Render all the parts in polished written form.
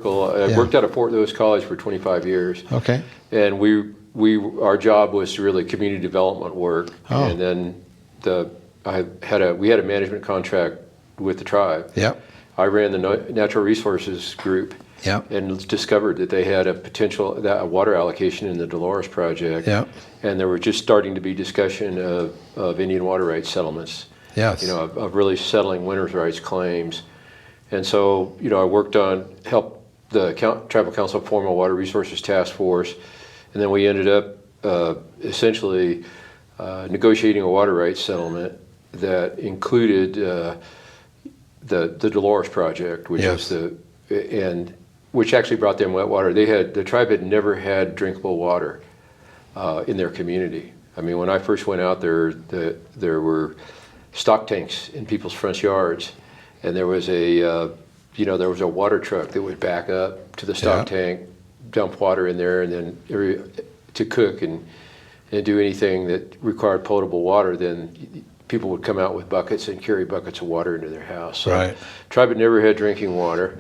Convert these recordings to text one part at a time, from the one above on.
I worked out of Fort Lewis College for 25 years. Okay. And our job was really community development work. Oh. And then we had a management contract with the tribe. Yep. I ran the natural resources group. Yep. And discovered that they had a water allocation in the Dolores project. Yep. And there were just starting to be discussion of Indian water rights settlements. Yes. Of really settling winners' rights claims. And so, I helped the Tribal Council form a water resources task force. And then we ended up essentially negotiating a water rights settlement that included the Dolores project, which is which actually brought them wet water. The tribe had never had drinkable water in their community. I mean, when I first went out there, there were stock tanks in people's front yards, and there was a water truck that would back up to the stock tank, dump water in there, and then to cook and do anything that required potable water. Then people would come out with buckets and carry buckets of water into their house. So tribe had never had drinking water.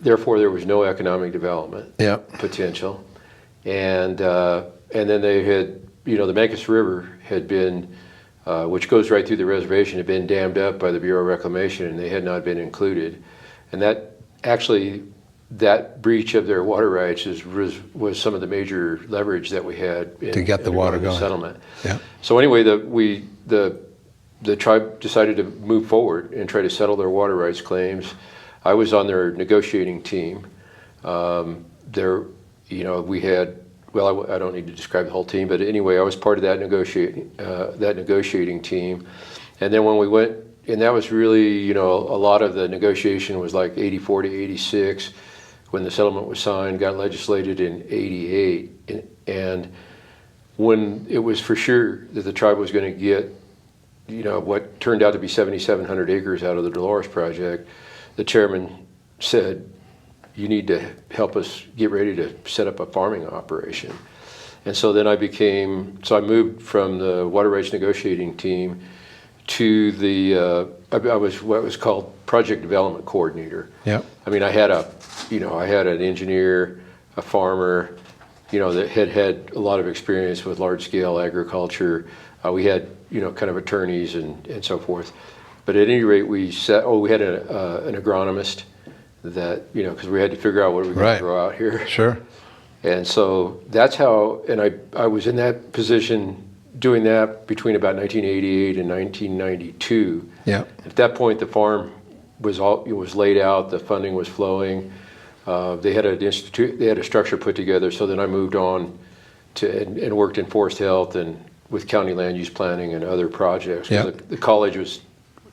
Therefore, there was no economic development potential, and then they had, the Mancos River had been, which goes right through the reservation, had been dammed up by the Bureau of Reclamation, and they had not been included, and that breach of their water rights was some of the major leverage that we had to get the water going. Settlement. Yeah. So anyway, the tribe decided to move forward and try to settle their water rights claims. I was on their negotiating team. We had, I don't need to describe the whole team, but anyway, I was part of that negotiating team. And then when we went, and that was really, a lot of the negotiation was like 84 to 86 when the settlement was signed, got legislated in 88. And when it was for sure that the tribe was going to get, what turned out to be 7,700 acres out of the Dolores project, the chairman said, you need to help us get ready to set up a farming operation. And so then I moved from the water rights negotiating team to I was what was called project development coordinator. Yeah. I mean, I had an engineer, a farmer, that had a lot of experience with large scale agriculture. We had, kind of attorneys and so forth. But at any rate, we had an agronomist that, because we had to figure out what we were going to grow out here. Sure. And so that's how, and I was in that position doing that between about 1988 and 1992. Yeah. At that point, the farm was laid out, the funding was flowing. They had a structure put together. So then I moved on and worked in forest health and with county land use planning and other projects. Yeah. The college was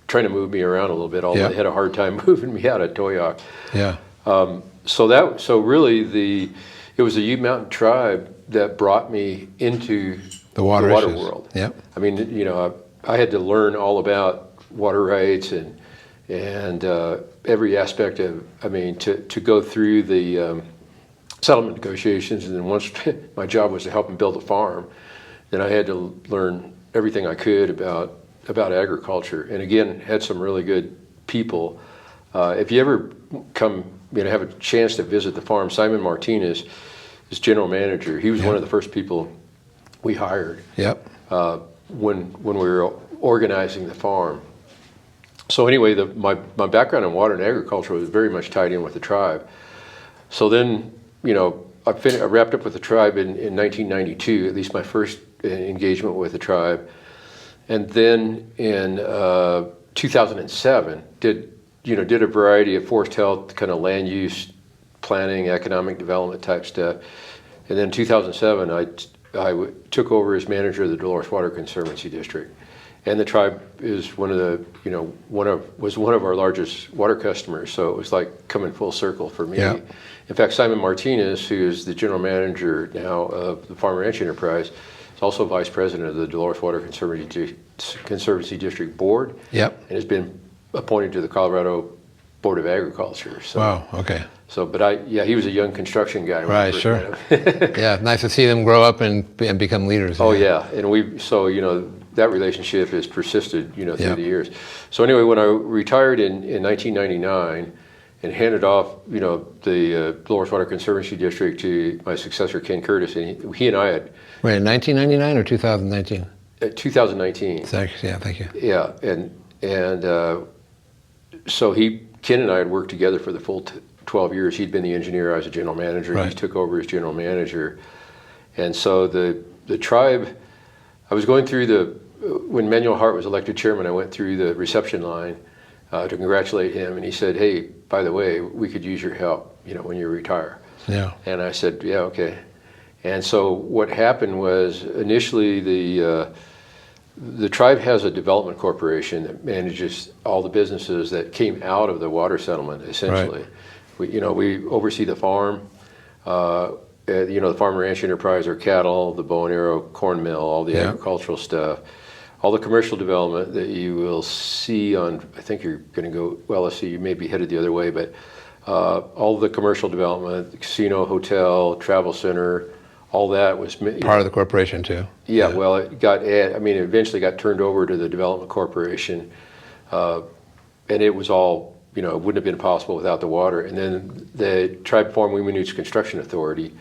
trying to move me around a little bit, although they had a hard time moving me out of Toyoak. Yeah. So really it was the Ute Mountain tribe that brought me into the water world. Yeah. I mean, I had to learn all about water rights and every aspect of, to go through the settlement negotiations, and then once my job was to help them build a farm, then I had to learn everything I could about agriculture, and again, had some really good people. If you ever come, have a chance to visit the farm, Simon Martinez is general manager. He was one of the first people we hired. Yep. When we were organizing the farm. So anyway, my background in water and agriculture was very much tied in with the tribe. So then, I wrapped up with the tribe in 1992, at least my first engagement with the tribe. And then in 2007, did a variety of forest health, kind of land use planning, economic development type stuff. And then in 2007, I took over as manager of the Dolores Water Conservancy District. And the tribe is one of our largest water customers, so it was like coming full circle for me. Yeah. In fact, Simon Martinez, who is the general manager now of the Farm Ranch Enterprise, is also vice president of the Dolores Water Conservancy District Board. Yep. And has been appointed to the Colorado Board of Agriculture. So, wow. Okay. So, but he was a young construction guy. Right. Sure. Yeah. Nice to see them grow up and become leaders. Oh yeah, and that relationship has persisted, through the years. So anyway, when I retired in 1999, and handed off, the Dolores Water Conservancy District to my successor, Ken Curtis, and he and I had Wait, in 1999 or 2019? 2019. Yeah, thank you. Yeah, and so Ken and I had worked together for the full 12 years. He'd been the engineer, I was a general manager. Right. He took over as general manager, and so the tribe. I was going through when Manuel Hart was elected chairman. I went through the reception line to congratulate him, and he said, "Hey, by the way, we could use your help, when you retire." Yeah. And I said, "Yeah, okay." And so what happened was initially the tribe has a development corporation that manages all the businesses that came out of the water settlement. Essentially, we oversee the farm. The farm and ranch enterprise, our cattle, the bow and arrow corn mill, all the agricultural stuff, all the commercial development that you will see on. I think you're going to go. Well, let's see. You may be headed the other way, but all the commercial development, the casino, hotel, travel center, all that was part of the corporation too. Yeah. Well, it eventually got turned over to the development corporation, and it was all. It wouldn't have been possible without the water. And then the tribe formed Weenuch Construction Authority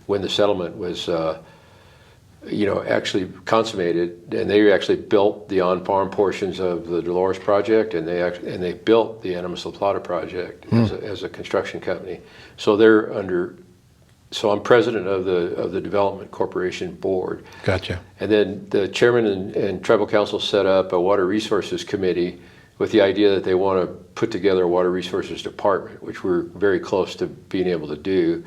when the settlement was, actually consummated, and they actually built the on-farm portions of the Dolores project, and they built the Animas La Plata project as a construction company. So they're under. So I'm president of the Development Corporation board. Gotcha. And then the chairman and tribal council set up a water resources committee with the idea that they want to put together a water resources department, which we're very close to being able to do.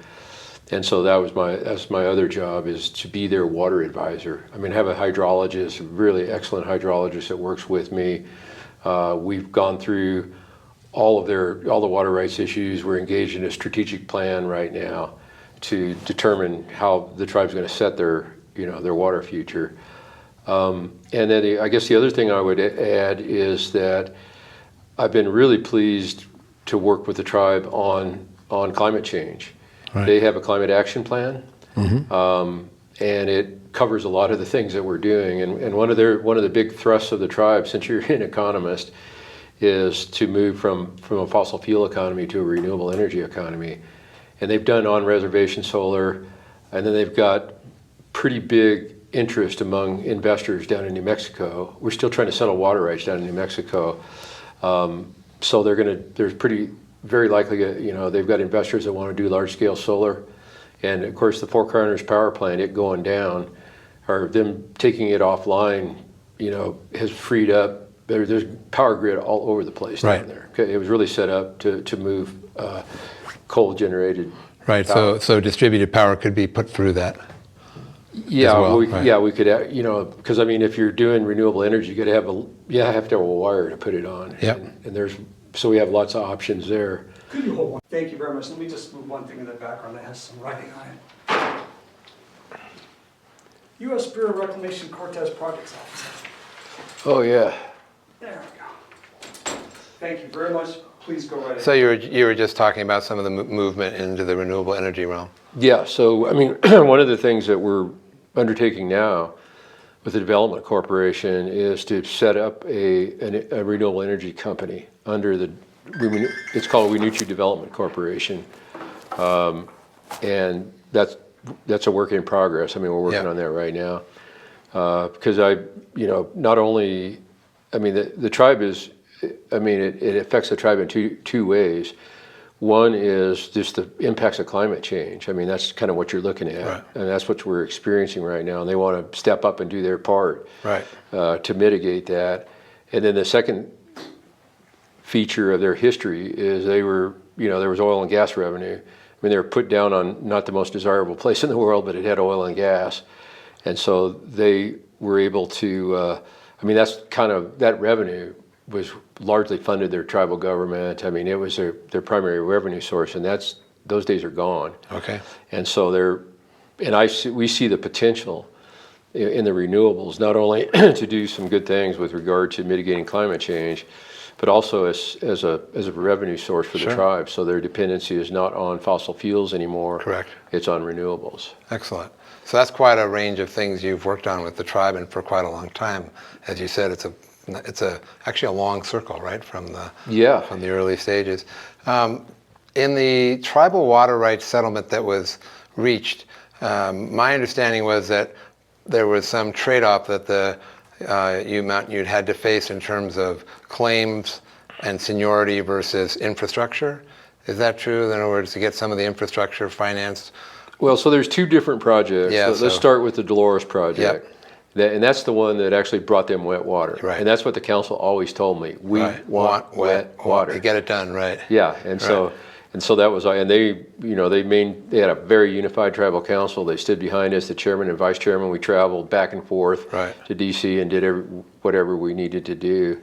And so that's my other job, is to be their water advisor. I have a hydrologist, a really excellent hydrologist that works with me. We've gone through all the water rights issues. We're engaged in a strategic plan right now to determine how the tribe's going to set their water future. And then I guess the other thing I would add is that I've been really pleased to work with the tribe on climate change. Right. They have a climate action plan, and it covers a lot of the things that we're doing. And one of the big thrusts of the tribe, since you're an economist, is to move from a fossil fuel economy to a renewable energy economy. And they've done on-reservation solar, and then they've got pretty big interest among investors down in New Mexico. We're still trying to settle water rights down in New Mexico. So there's very likely, they've got investors that want to do large-scale solar. And of course, the Four Corners power plant, it going down, or them taking it offline, has freed up. There's power grid all over the place down there. Okay, it was really set up to move coal-generated. Right. Power. So distributed power could be put through that. Yeah, well, we could, because if you're doing renewable energy, you have to have a wire to put it on. Yep. So we have lots of options there. Could you hold one? Thank you very much. Let me just move one thing in the background that has some writing on it. U.S. Bureau of Reclamation Cortez Projects Office. Oh yeah. There we go. Thank you very much. Please go right ahead. So you were just talking about some of the movement into the renewable energy realm. Yeah. So one of the things that we're undertaking now with the Development Corporation is to set up a renewable energy company under it's called Weenuch-u Development Corporation, and that's a work in progress. We're working on that right now because not only the tribe is it affects the tribe in two ways. One is just the impacts of climate change. That's kind of what you're looking at, right. And that's what we're experiencing right now. And they want to step up and do their part, right, to mitigate that. And then the second feature of their history is there was oil and gas revenue. They were put down on not the most desirable place in the world, but it had oil and gas, and so they were able to. That's kind of that revenue was largely funded their tribal government. It was their primary revenue source, and those days are gone. Okay. And so we see the potential in the renewables, not only to do some good things with regard to mitigating climate change, but also as a revenue source for the tribe. So their dependency is not on fossil fuels anymore. Correct. It's on renewables. Excellent. So that's quite a range of things you've worked on with the tribe, and for quite a long time. As you said, it's actually a long circle, right, from the early stages. In the tribal water rights settlement that was reached, my understanding was that there was some trade-off that the Ute Mountain Ute had to face in terms of claims and seniority versus infrastructure. Is that true? In other words, to get some of the infrastructure financed? Well, so there's two different projects. Yeah, Let's start with the Dolores project. Yep. And that's the one that actually brought them wet water. Right. And that's what the council always told me. We Right. want wet water. To get it done, right. Yeah, and so that was, and they, they had a very unified tribal council. They stood behind us, the chairman and vice chairman. We traveled back and forth to DC and did whatever we needed to do.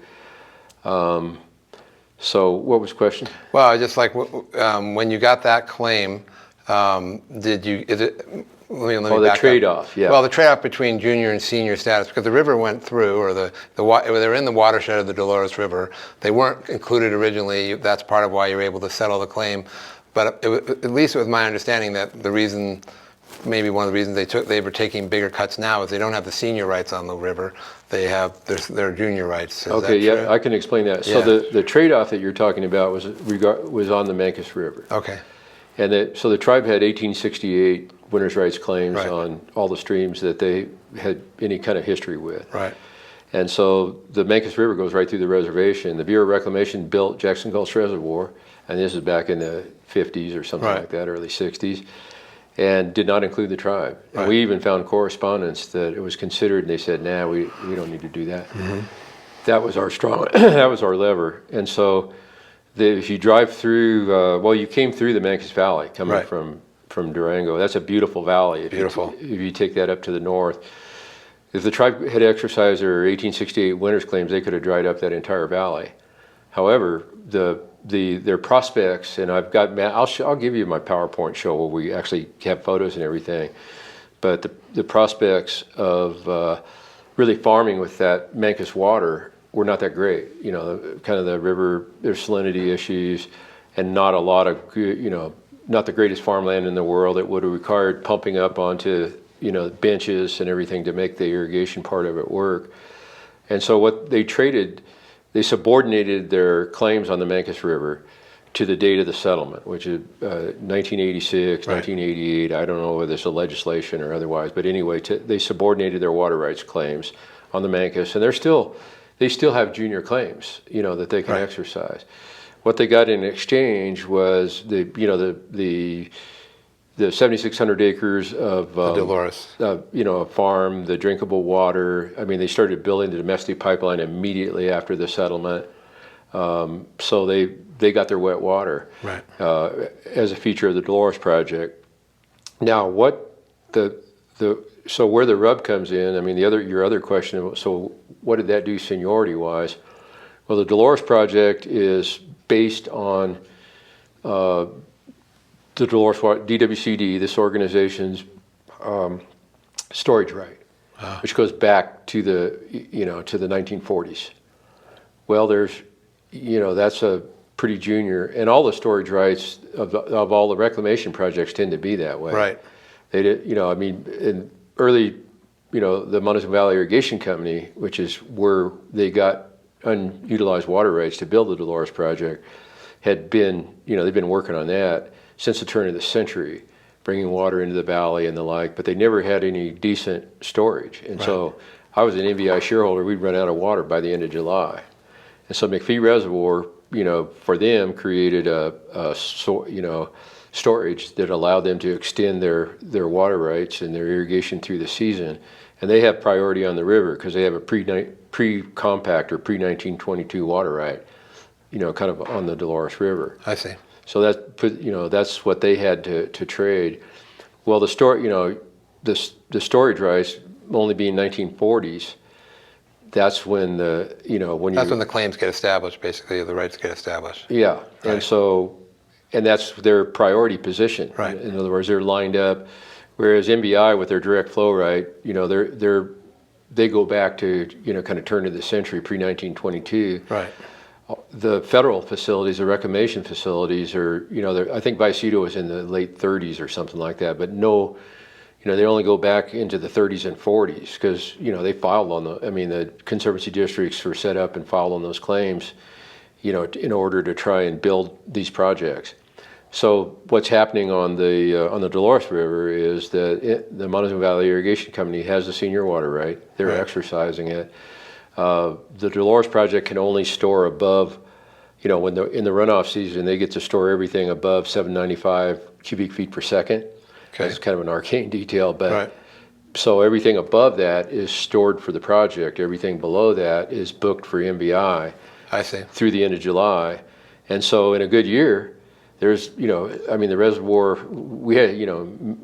So what was the question? Well, just like when you got that claim, did you? Is it? Let me the trade-off. Yeah. Well, the trade-off between junior and senior status, because the river went through, or they were in the watershed of the Dolores River. They weren't included originally. That's part of why you were able to settle the claim. But at least it was my understanding that the reason, maybe one of the reasons they were taking bigger cuts now is they don't have the senior rights on the river. They have their junior rights. Is okay, that true? Yeah, I can explain that. Yeah. So the trade-off that you're talking about was on the Mancos River. Okay. And so the tribe had 1868 winners' rights claims Right. on all the streams that they had any kind of history with. Right. And so the Mancos River goes right through the reservation. The Bureau of Reclamation built Jackson Gulch Reservoir, and this is back in the 50s or something like that, early 60s, and did not include the tribe. And we even found correspondence that it was considered, and they said, nah, we don't need to do that. Mm-hmm. That was our that was our lever. And so if you drive through, you came through the Mancos Valley coming from Durango. That's a beautiful valley. Beautiful. If you take that up to the north. If the tribe had exercised their 1868 winners claims, they could have dried up that entire valley. However, their prospects, and I'll give you my PowerPoint show where we actually have photos and everything, but the prospects of really farming with that Mancos water were not that great. Kind of the river, there's salinity issues, and not a lot of, not the greatest farmland in the world. It would have required pumping up onto, benches and everything to make the irrigation part of it work. And so what they traded, they subordinated their claims on the Mancos River to the date of the settlement, which is 1986, 1988. I don't know whether it's a legislation or otherwise, but anyway, they subordinated their water rights claims on the Mancos, and they still have junior claims, that they can exercise. What they got in exchange was the 7,600 acres of Dolores, a farm, the drinkable water. I mean, they started building the domestic pipeline immediately after the settlement, so they got their wet water as a feature of the Dolores project. Now, so where the rub comes in, I mean, your other question. So, what did that do seniority wise? Well, the Dolores project is based on the Dolores DWCD, this organization's storage right, which goes back to the 1940s. Well, that's a pretty junior, and all the storage rights of all the reclamation projects tend to be that way. Right. They did, in early, the Montezuma Valley Irrigation Company, which is where they got unutilized water rights to build the Dolores project, had been, they've been working on that since the turn of the century, bringing water into the valley and the like, but they never had any decent storage. And so I was an MVI shareholder. We'd run out of water by the end of July. And so McPhee Reservoir, for them created storage that allowed them to extend their water rights and their irrigation through the season. And they have priority on the river because they have a pre-compact or pre-1922 water right, kind of on the Dolores River. I see. So that's what they had to trade. Well, the storage rights only being 1940s, that's when that's when the claims get established, basically, the rights get established. Yeah, right. And that's their priority position. Right. In other words, they're lined up, whereas MBI with their direct flow right, they go back to kind of turn of the century, pre-1922. Right. The federal facilities, the reclamation facilities, are I think Vicedo was in the late 30s or something like that, but no. They only go back into the 30s and 40s because, they filed on the conservancy districts were set up and filed on those claims, in order to try and build these projects. So what's happening on the Dolores River is that the Montezuma Valley Irrigation Company has the senior water right. They're Right. exercising it. The Dolores project can only store above, when in the runoff season, they get to store everything above 795 cubic feet per second. Okay. It's kind of an arcane detail, but Right. so everything above that is stored for the project. Everything below that is booked for MVI I see. through the end of July. And so in a good year, there's, the reservoir, we had,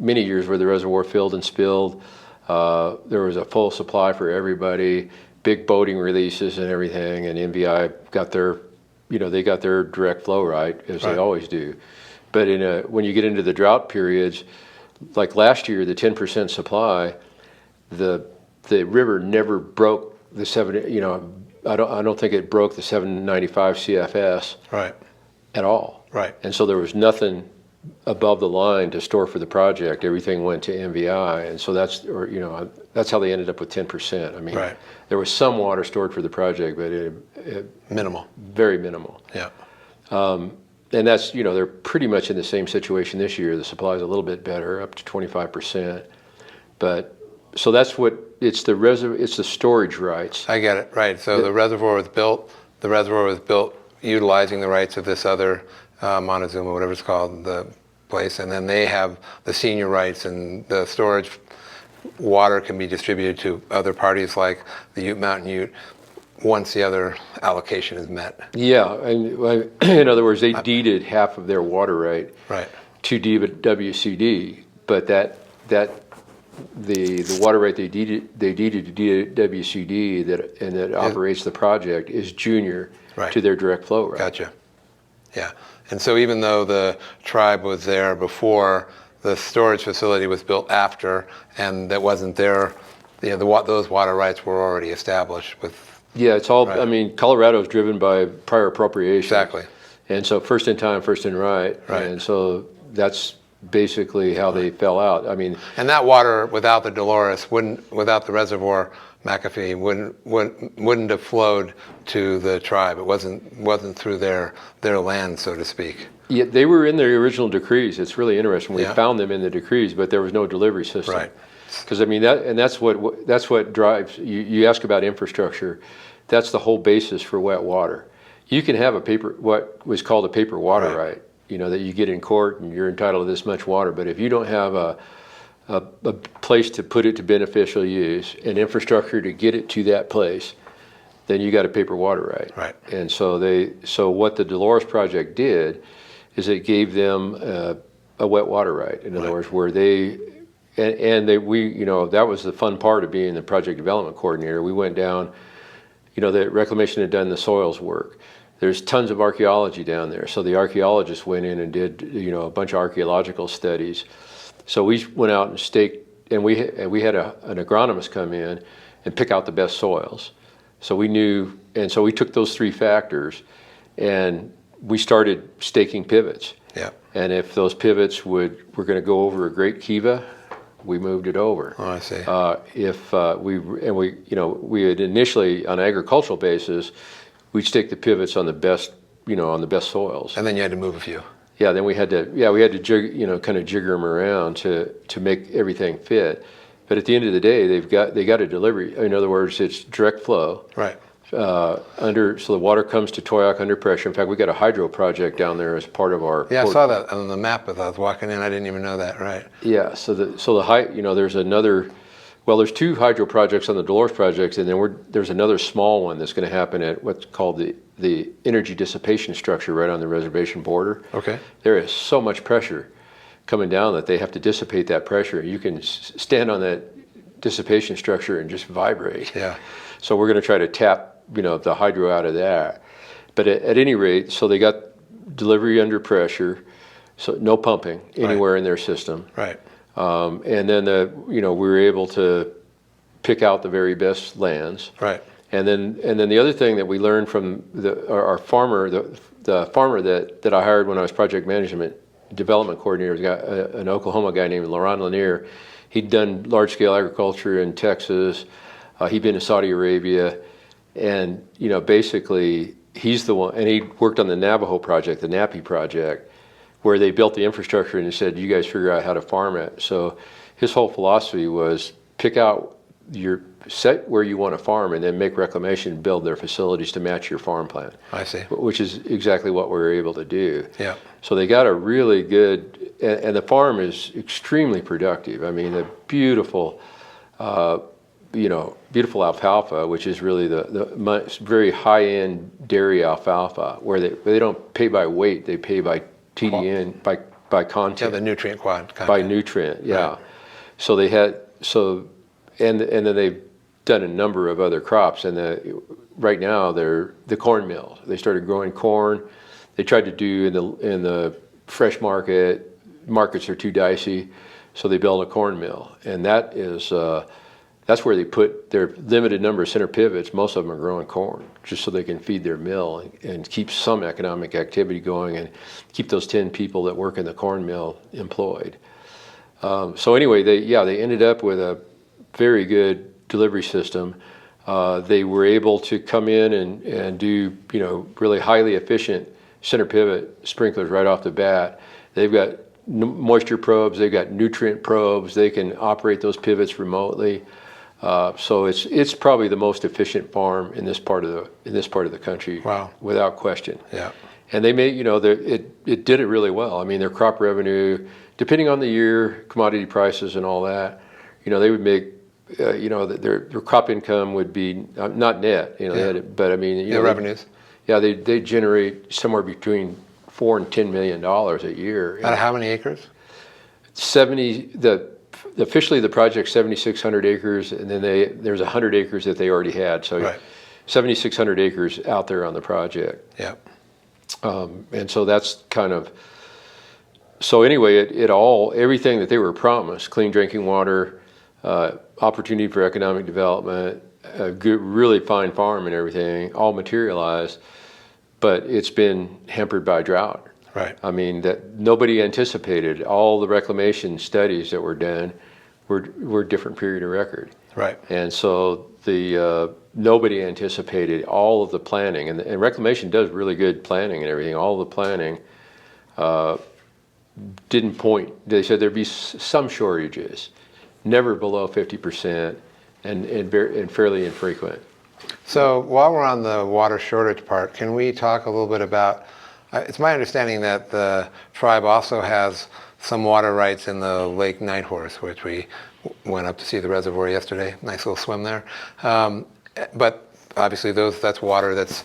many years where the reservoir filled and spilled. There was a full supply for everybody, big boating releases and everything, and MVI got their, they got their direct flow right, as they always do. But when you get into the drought periods, like last year, the 10% supply, the river never broke the I don't think it broke the 795 CFS Right. at all. Right. And so there was nothing above the line to store for the project. Everything went to MVI, and so that's how they ended up with 10%. I mean, Right. there was some water stored for the project, but Minimal. very minimal. Yeah. And that's, they're pretty much in the same situation this year. The supply is a little bit better, up to 25%. But so that's what it's the storage rights. I get it. Right. So the reservoir was built. The reservoir was built utilizing the rights of this other Montezuma, whatever it's called, the place, and then they have the senior rights, and the storage water can be distributed to other parties like the Ute Mountain Ute once the other allocation is met. Yeah, and in other words, they deeded half of their water right Right. to WCD, but the water right they deeded to WCD that operates the project is junior Right. to their direct flow right. Gotcha. Yeah. And so even though the tribe was there before, the storage facility was built after, and that wasn't there, those water rights were already established with. Yeah, it's all. Right. I mean, Colorado's driven by prior appropriation. Exactly. And so first in time, first in right. Right. And so that's basically how they fell out. I mean, And that water, without the Dolores, without the reservoir, McAfee wouldn't have flowed to the tribe. It wasn't through their land, so to speak. yeah, they were in the original decrees. It's really interesting. We Yeah. found them in the decrees, but there was no delivery system. Right. Because I mean that's what drives. You ask about infrastructure. That's the whole basis for wet water. You can have what was called a paper water right. That you get in court and you're entitled to this much water. But if you don't have a place to put it to beneficial use and infrastructure to get it to that place, then you got a paper water right. Right. And so what the Dolores project did is it gave them a wet water right. In other words, where we that was the fun part of being the project development coordinator. We went down, the reclamation had done the soils work. There's tons of archaeology down there. So the archaeologists went in and did, a bunch of archaeological studies. So we went out and staked, and we had an agronomist come in and pick out the best soils. So we knew, and so we took those three factors, and we started staking pivots. Yeah. And if those pivots were going to go over a great kiva, we moved it over. Oh, I see. We had initially, on an agricultural basis, we'd stake the pivots on the best, on the best soils. And then you had to move a few. Yeah, then we had to kind of jigger them around to make everything fit. But at the end of the day, they got a delivery. In other words, it's direct flow. Right. So the water comes to Toyac under pressure. In fact, we got a hydro project down there as part of our. Yeah, I saw that on the map as I was walking in. I didn't even know that. Right. Yeah. So the height. There's another. Well, there's two hydro projects on the Dolores projects, and then there's another small one that's going to happen at what's called the energy dissipation structure right on the reservation border. Okay. There is so much pressure coming down that they have to dissipate that pressure. You can stand on that dissipation structure and just vibrate. Yeah. So we're going to try to tap, the hydro out of that. But at any rate, so they got delivery under pressure, so no pumping anywhere in their system. Right. And then we were able to pick out the very best lands. Right. And then the other thing that we learned from our farmer, the farmer that I hired when I was project management development coordinator, was an Oklahoma guy named Laurent Lanier. He'd done large scale agriculture in Texas. He'd been to Saudi Arabia, and basically he's the one. And he worked on the Navajo project, the NAPI project, where they built the infrastructure and said, you guys figure out how to farm it. So his whole philosophy was pick out your set where you want to farm and then make reclamation build their facilities to match your farm plan. I see. Which is exactly what we were able to do. Yeah. So they got a really good, and the farm is extremely productive. I mean, the beautiful, beautiful alfalfa, which is really the very high-end dairy alfalfa, where they don't pay by weight, they pay by TDN, by content. Yeah, the nutrient content. By nutrient, yeah. Right. So they had, and then they've done a number of other crops, and right now they're the corn mill. They started growing corn. They tried to do in the fresh markets are too dicey, so they built a corn mill, and that's where they put their limited number of center pivots. Most of them are growing corn, just so they can feed their mill and keep some economic activity going and keep those 10 people that work in the corn mill employed. So anyway, they ended up with a very good delivery system. They were able to come in and do really highly efficient center pivot sprinklers right off the bat. They've got moisture probes, they've got nutrient probes. They can operate those pivots remotely. So it's probably the most efficient farm in this part of the country. Wow. Without question. Yeah. And they made it did it really well. I mean, their crop revenue, depending on the year, commodity prices and all that, they would make their crop income would be not net, but I mean, revenues. They generate somewhere between $4 and $10 million a year. Out of how many acres? Officially the project's 7,600 acres, and then there's 100 acres that they already had. So right. 7,600 acres out there on the project. Yeah. And so that's kind of, so anyway, everything that they were promised, clean drinking water, opportunity for economic development, a good, really fine farm and everything, all materialized, but it's been hampered by drought. Right. I mean, that nobody anticipated. All the reclamation studies that were done were different period of record. Right. And so nobody anticipated all of the planning, and reclamation does really good planning and everything. All the planning didn't point. They said there'd be some shortages, never below 50%, and fairly infrequent. So while we're on the water shortage part, can we talk a little bit about? It's my understanding that the tribe also has some water rights in the Lake Nighthorse, which we went up to see the reservoir yesterday. Nice little swim there. But obviously that's water that's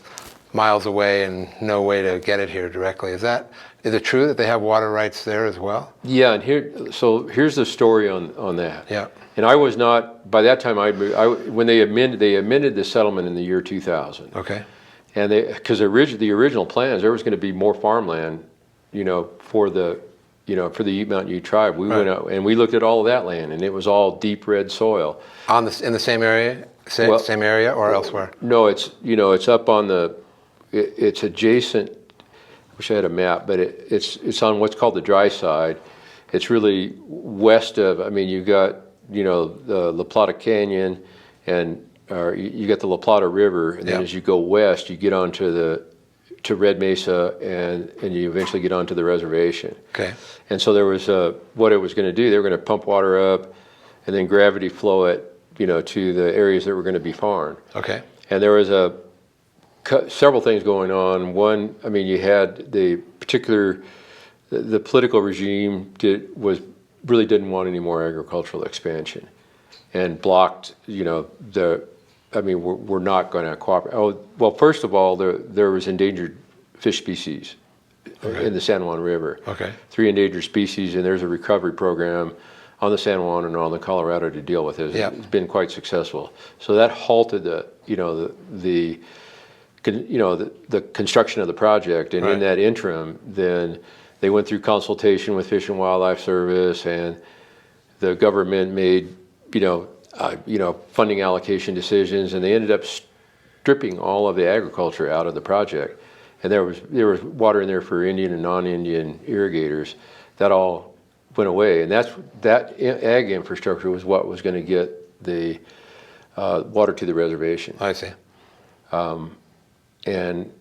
miles away and no way to get it here directly. Is it true that they have water rights there as well? Yeah, and here's the story on that. Yeah. And I was not, by that time when they amended the settlement in the year 2000. Okay. And because the original plans, there was going to be more farmland, for the Ute Mountain Ute tribe. We went out and we looked at all of that land, and it was all deep red soil. In the same area, same area, or elsewhere? No, it's up on it's adjacent. I wish I had a map, but it's on what's called the dry side. It's really west of. I mean, you've got the La Plata Canyon, and you get the La Plata River, and then as you go west, you get onto to Red Mesa, and you eventually get onto the reservation. Okay. And so there was what it was going to do. They were going to pump water up, and then gravity flow it, to the areas that were going to be farmed. Okay. And there was several things going on. One, I mean, you had the political regime really didn't want any more agricultural expansion, and blocked, we're not going to cooperate. Oh, well, first of all, there was endangered fish species in the San Juan River. Okay. 3 endangered species, and there's a recovery program on the San Juan and on the Colorado to deal with it. Yep. It's been quite successful. So that halted the construction of the project, and in that interim, then they went through consultation with Fish and Wildlife Service, and the government made funding allocation decisions, and they ended up stripping all of the agriculture out of the project. And there was water in there for Indian and non-Indian irrigators. That all went away, and that ag infrastructure was what was going to get the water to the reservation. I see. And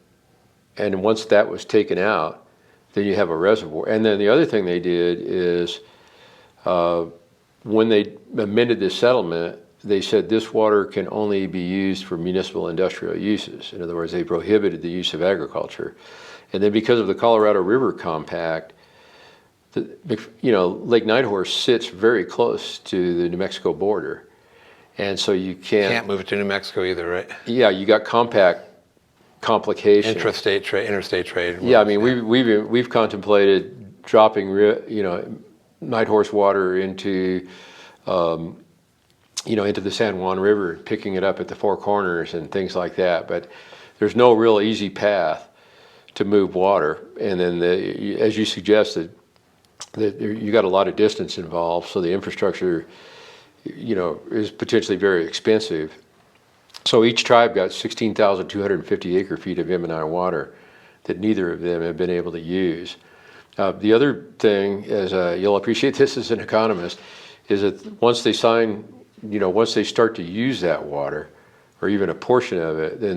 once that was taken out, then you have a reservoir. And then the other thing they did is when they amended this settlement, they said this water can only be used for municipal industrial uses. In other words, they prohibited the use of agriculture. And then because of the Colorado River Compact, Lake Nighthorse sits very close to the New Mexico border. And so you Can't move it to New Mexico either, right? Yeah, you got compact complications. Interstate trade. Yeah, I mean, we've contemplated dropping, Nighthorse water into, into the San Juan River, picking it up at the Four Corners and things like that. But there's no real easy path to move water. And then, as you suggested, you got a lot of distance involved, so the infrastructure, is potentially very expensive. So each tribe got 16,250 acre-feet of M&I water that neither of them have been able to use. The other thing, as you'll appreciate this as an economist, is that once they start to use that water, or even a portion of it, then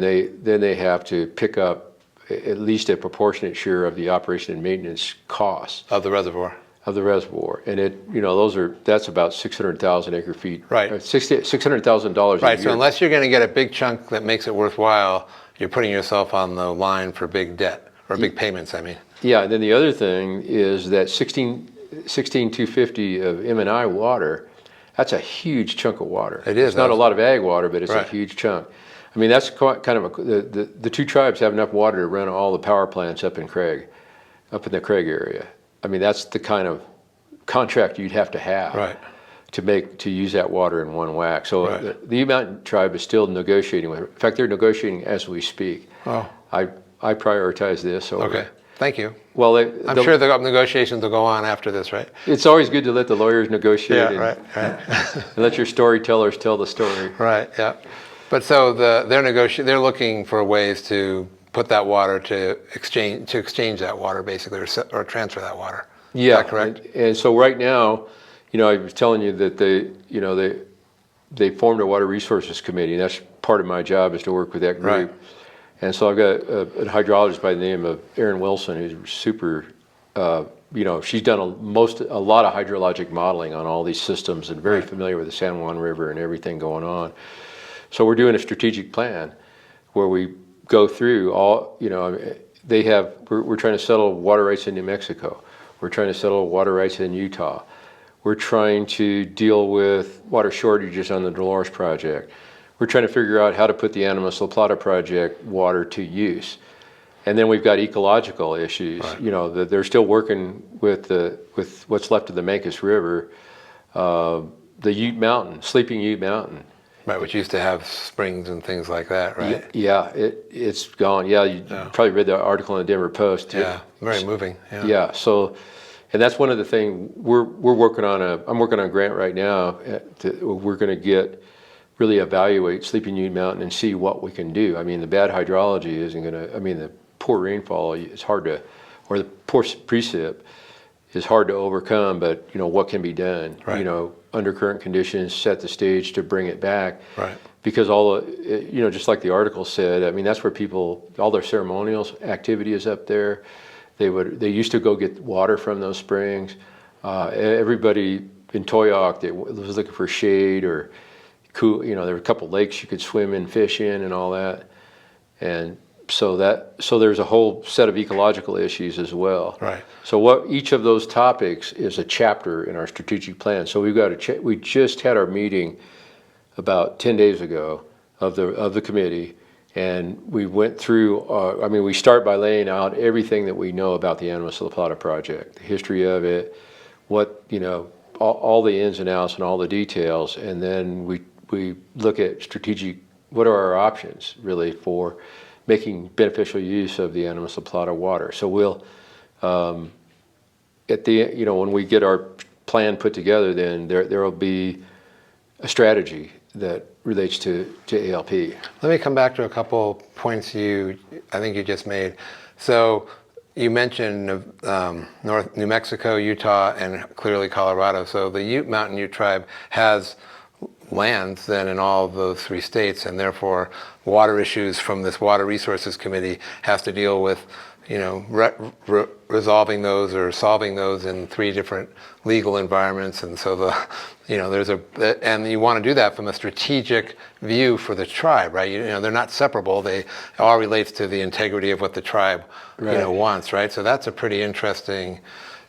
they have to pick up at least a proportionate share of the operation and maintenance costs Of the reservoir. And that's about 600,000 acre-feet. Right. $600,000 a Right, year. so unless you're going to get a big chunk that makes it worthwhile, you're putting yourself on the line for big debt, or big payments, I mean. Yeah, and then the other thing is that 16,250 of M&I water, that's a huge chunk of water. It is. It's not a lot of ag water, but it's Right. a huge chunk. I mean, that's kind of the two tribes have enough water to run all the power plants up in the Craig area. I mean, that's the kind of contract you'd have to have Right. to use that water in one whack. So Right. the Ute Mountain tribe is still negotiating with it. In fact, they're negotiating as we speak. Oh, I prioritize this over. okay. Thank you. Well, I'm sure the negotiations will go on after this, right? it's always good to let the lawyers negotiate right. and let your storytellers tell the story. Right, yeah. But so they're looking for ways to put that water to exchange that water basically, or transfer that water. Yeah, Is that correct? And so right now, I was telling you that they formed a water resources committee, and that's part of my job is to work with that group. Right. And so I've got a hydrologist by the name of Erin Wilson, who's super. She's done a lot of hydrologic modeling on all these systems and very familiar with the San Juan River and everything going on. So we're doing a strategic plan where we go through all. We're trying to settle water rights in New Mexico. We're trying to settle water rights in Utah. We're trying to deal with water shortages on the Dolores project. We're trying to figure out how to put the Animas La Plata project water to use. And then we've got ecological issues. Right. They're still working with what's left of the Mancos River, the Ute Mountain, Sleeping Ute Mountain. Right, which used to have springs and things like that, right? Yeah, it's gone. Yeah, you probably read the article in the Denver Post. Yeah, very moving. Yeah. Yeah, so, and that's one of the things we're working on. I'm working on a grant right now. We're going to really evaluate Sleeping Ute Mountain and see what we can do. I mean, the bad hydrology isn't going to. I mean, the poor rainfall is hard to, or the poor precip is hard to overcome. But what can be done? Right. Undercurrent conditions set the stage to bring it back. Right. Because just like the article said, I mean, that's where all their ceremonial activity is up there. They used to go get water from those springs. Everybody in Toyoak that was looking for shade or cool, there were a couple lakes you could swim in, fish in, and all that. And so there's a whole set of ecological issues as well. Right. So each of those topics is a chapter in our strategic plan. So we just had our meeting about 10 days ago of the committee, and we went through. We start by laying out everything that we know about the Animas La Plata project, the history of it, all the ins and outs and all the details, and then we look at strategic. What are our options really for making beneficial use of the Animas La Plata water? So we'll, when we get our plan put together, then there will be a strategy that relates to ALP. Let me come back to a couple points I think you just made. So you mentioned North New Mexico, Utah, and clearly Colorado. So the Ute Mountain Ute tribe has lands then in all of those three states, and therefore water issues from this Water Resources Committee has to deal with resolving those or solving those in 3 different legal environments, and so and you want to do that from a strategic view for the tribe, right? They're not separable. It all relates to the integrity of what the tribe, wants, right? So that's a pretty interesting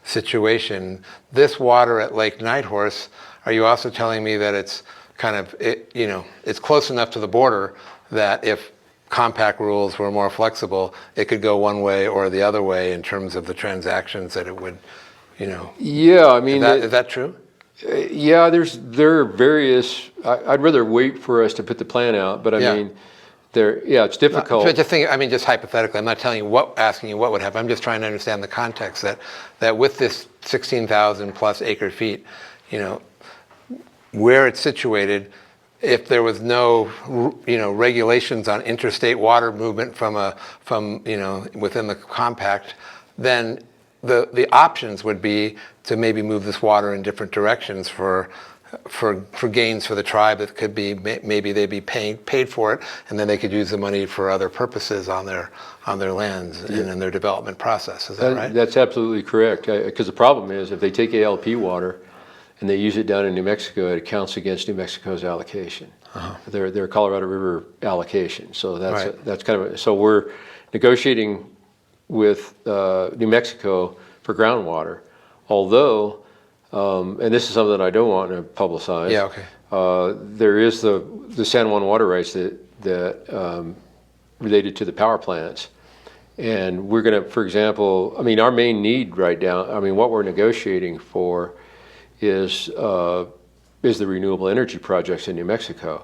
situation. This water at Lake Nighthorse, are you also telling me that it's kind of, it's close enough to the border that if compact rules were more flexible, it could go one way or the other way in terms of the transactions that it would, Yeah, I mean, is that true? Yeah, there are various. I'd rather wait for us to put the plan out, but I mean, it's difficult. But just hypothetically, I'm not asking you what would happen. I'm just trying to understand the context that with this 16,000 plus acre feet, where it's situated, if there was no, regulations on interstate water movement from within the compact, then the options would be to maybe move this water in different directions for gains for the tribe. That could be, maybe they'd be paid for it, and then they could use the money for other purposes on their lands and in their development process. Is that right? That's absolutely correct. Because the problem is, if they take ALP water and they use it down in New Mexico, it counts against New Mexico's allocation, their Colorado River allocation. So that's kind of so we're negotiating with New Mexico for groundwater, although, and this is something I don't want to publicize. Yeah, okay. There is the San Juan water rights that related to the power plants, and we're going to, for example, I mean, our main need right now, I mean, what we're negotiating for is the renewable energy projects in New Mexico. I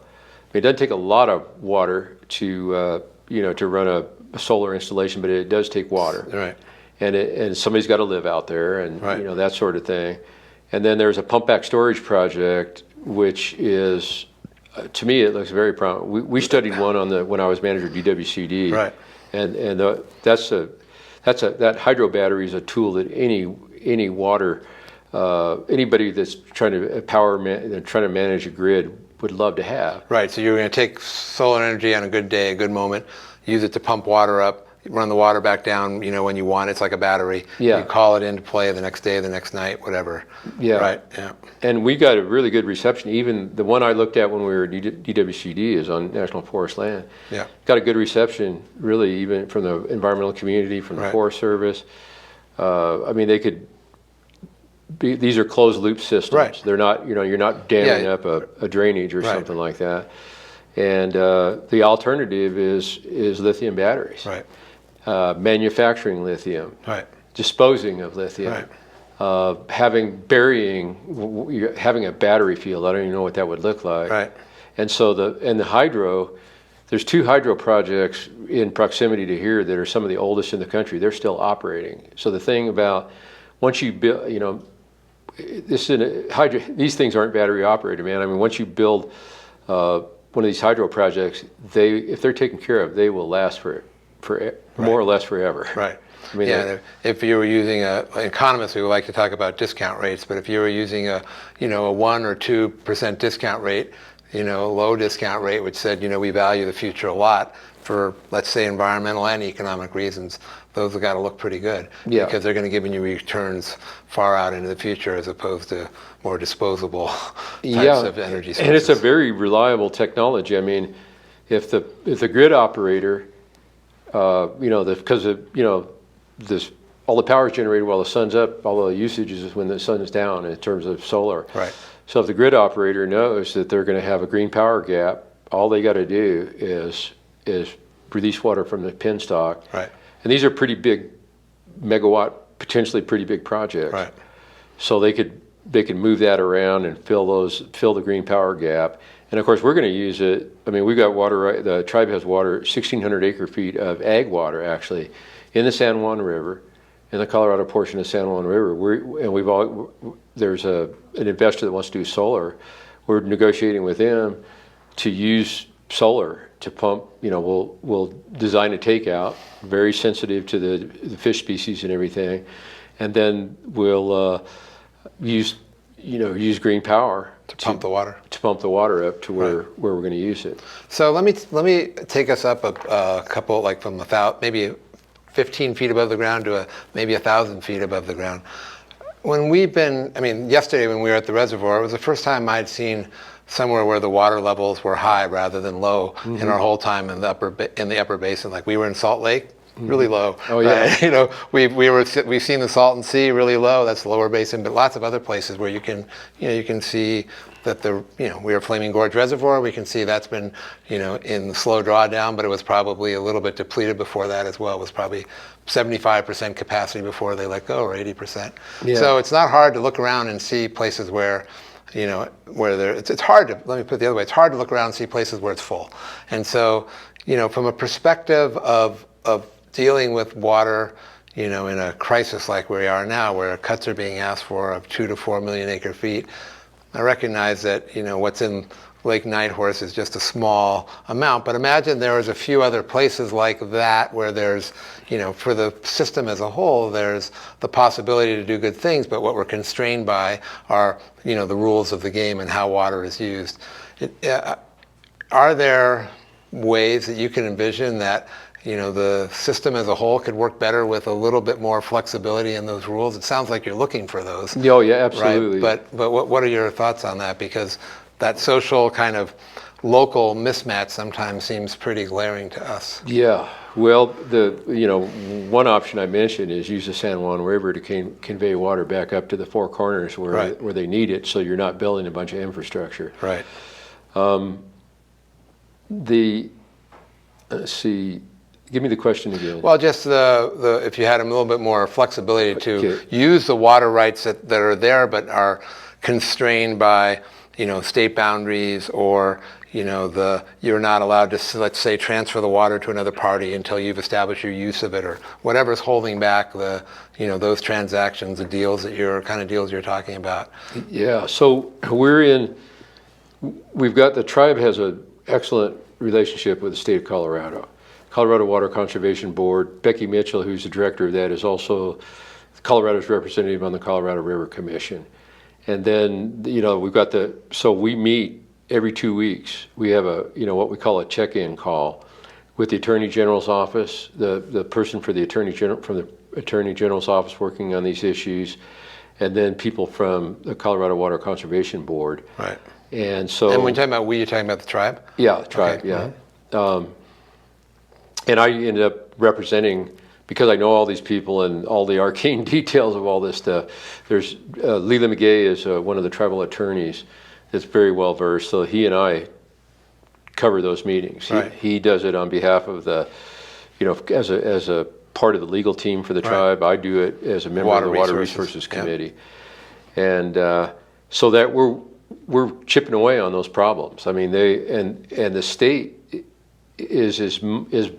mean, it doesn't take a lot of water to to run a solar installation, but it does take water. Right. And somebody's got to live out there, and right. That sort of thing. And then there's a pump back storage project, which is, to me, it looks very promising. We studied one when I was manager of DWCD. Right. And that hydro battery is a tool that any water anybody that's trying to manage a grid would love to have. Right. So you're going to take solar energy on a good day, a good moment, use it to pump water up, run the water back down, when you want. It's like a battery. Yeah. You call it into play the next day, the next night, whatever. Yeah. Right. Yeah. And we got a really good reception. Even the one I looked at when we were at DWCD is on National Forest land. Yeah. Got a good reception, really, even from the environmental community, from the right. Forest Service. I mean, they could. These are closed loop systems. Right. They're not, you're not damming up a drainage or right. something like that. And the alternative is lithium batteries. Right. Manufacturing lithium. Right. Disposing of lithium. Right. Having a battery field. I don't even know what that would look like. Right. And so the hydro, there's 2 hydro projects in proximity to here that are some of the oldest in the country. They're still operating. So the thing about once you build, these things aren't battery operated, man. I mean, once you build one of these hydro projects, if they're taken care of, they will last for right. more or less forever. Right. I mean, if you were using economists, we would like to talk about discount rates, but if you were using a 1 or 2% discount rate, low discount rate, which said, we value the future a lot for, let's say, environmental and economic reasons, those have got to look pretty good. Yeah. Because they're going to give you returns far out into the future as opposed to more disposable types of energy sources. And it's a very reliable technology. I mean, if the grid operator, because all the power is generated while the sun's up, all the usage is when the sun is down in terms of solar. Right. So if the grid operator knows that they're going to have a green power gap, all they got to do is release water from the penstock. Right. And these are pretty big megawatt, potentially pretty big projects. Right. So they could move that around and fill the green power gap. And of course, we're going to use it. I mean, we've got water. Right, the tribe has water, 1,600 acre feet of ag water actually, in the San Juan River, in the Colorado portion of the San Juan River. There's an investor that wants to do solar. We're negotiating with them to use solar to pump. We'll design a takeout, very sensitive to the fish species and everything, and then we'll use green power to pump the water up to where we're going to use it. So let me take us up a couple, like from maybe 15 feet above the ground to maybe 1,000 feet above the ground. When we've been, I mean, yesterday when we were at the reservoir, it was the first time I'd seen somewhere where the water levels were high rather than low in our whole time in the upper basin. Like we were in Salt Lake, really low. Oh yeah. You know, we've seen the Salton Sea really low. That's the lower basin, but lots of other places where you can see that we are Flaming Gorge Reservoir. We can see that's been, in the slow drawdown, but it was probably a little bit depleted before that as well. It was probably 75% capacity before they let go, or 80%. Yeah. So it's not hard to look around and see places where, it's hard to, let me put it the other way, it's hard to look around and see places where it's full. And so, from a perspective of dealing with water, in a crisis like we are now, where cuts are being asked for of 2 to 4 million acre feet, I recognize that, what's in Lake Nighthorse is just a small amount, but imagine there was a few other places like that where there's, for the system as a whole, there's the possibility to do good things, but what we're constrained by are, the rules of the game and how water is used. Are there ways that you can envision that, the system as a whole could work better with a little bit more flexibility in those rules? It sounds like you're looking for those. Oh yeah, absolutely. Right? But what are your thoughts on that? Because that social kind of local mismatch sometimes seems pretty glaring to us. Yeah, well, one option I mentioned is use the San Juan River to convey water back up to the Four Corners where they need it, so you're not building a bunch of infrastructure. Right. Let's see, give me the question again. Well, just if you had a little bit more flexibility to use the water rights that are there but are constrained by state boundaries, or you're not allowed to, let's say, transfer the water to another party until you've established your use of it, or whatever's holding back those transactions, the deals that you're talking about. Yeah, so the tribe has an excellent relationship with the state of Colorado. Colorado Water Conservation Board. Becky Mitchell, who's the director of that, is also Colorado's representative on the Colorado River Commission. And then, we meet every 2 weeks. We have what we call a check-in call with the Attorney General's office, the person for the Attorney General, from the Attorney General's office working on these issues, and then people from the Colorado Water Conservation Board. Right. And so. And when you're talking about the tribe? Yeah, the tribe, okay. yeah. Mm-hmm. And I ended up representing, because I know all these people and all the arcane details of all this stuff. There's Leland McGay is one of the tribal attorneys that's very well versed. So he and I cover those meetings. Right. He does it on behalf of the, as a part of the legal team for the tribe. I do it as a member of the Water Resources Committee, and so that we're chipping away on those problems. I mean, and the state is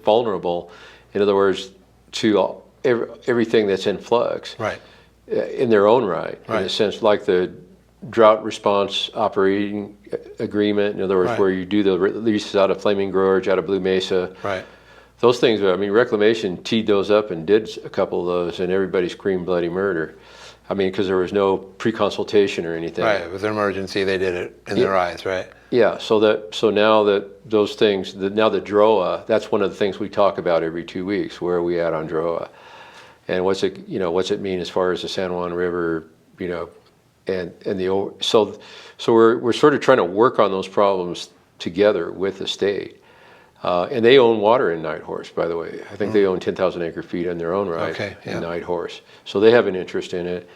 vulnerable. In other words, to everything that's in flux, right, in their own right, in a sense, like the drought response operating agreement. In other words, where you do the releases out of Flaming Gorge, out of Blue Mesa. Right. Those things. I mean, Reclamation teed those up and did a couple of those, and everybody screamed bloody murder. I mean, because there was no pre-consultation or anything. Right. It was an emergency. They did it in their eyes. Right. Yeah. So now that those things, now the DROA, that's one of the things we talk about every 2 weeks. Where are we at on DROA? And what's it mean as far as the San Juan River, and so we're sort of trying to work on those problems together with the state. And they own water in Nighthorse, by the way. I think they own 10,000 acre feet in their own right in Nighthorse. So they have an interest in it.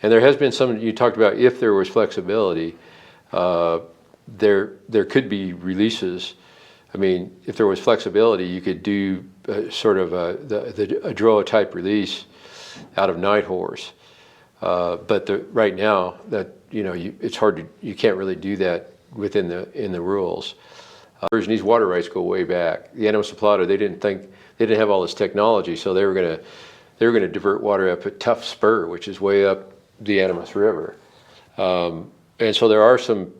And there has been some, you talked about if there was flexibility, there could be releases. I mean, if there was flexibility, you could do sort of a DROA type release out of Nighthorse. But right now, that it's hard you can't really do that within the rules. These water rights go way back. The Animas Plata, they didn't have all this technology, so they were gonna divert water up at Tough Spur, which is way up the Animas River, and so there are some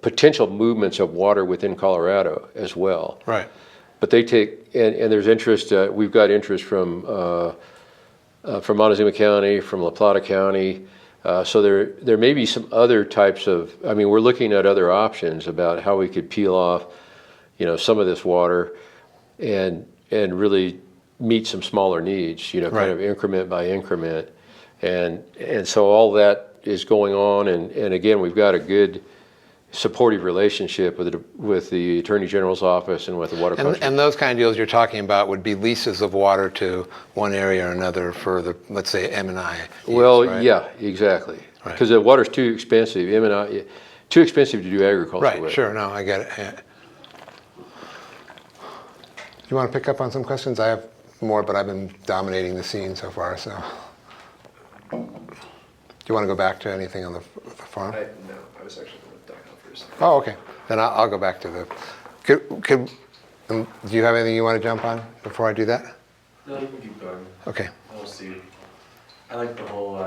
potential movements of water within Colorado as well. Right. But they take and there's interest. We've got interest from Montezuma County, from La Plata County. So there may be some other types of, I mean, we're looking at other options about how we could peel off, some of this water and really meet some smaller needs, you know, kind Right. of increment by increment. And so all that is going on. And again, we've got a good supportive relationship with the Attorney General's office and with the water conservation. And those kind of deals you're talking about would be leases of water to one area or another for the, let's say, M&I. Well, right? yeah, exactly. Right. Because the water's too expensive. Too expensive to do agriculture Right, with. sure, no, I get it. Yeah. Do you want to pick up on some questions? I have more, but I've been dominating the scene so far, so. Do you want to go back to anything on the farm? No, I was actually going to duck out for a second. Oh, okay. Then I'll go back to the. Do you have anything you want to jump on before I do that? No, you can keep going. Okay. We'll see. I like the whole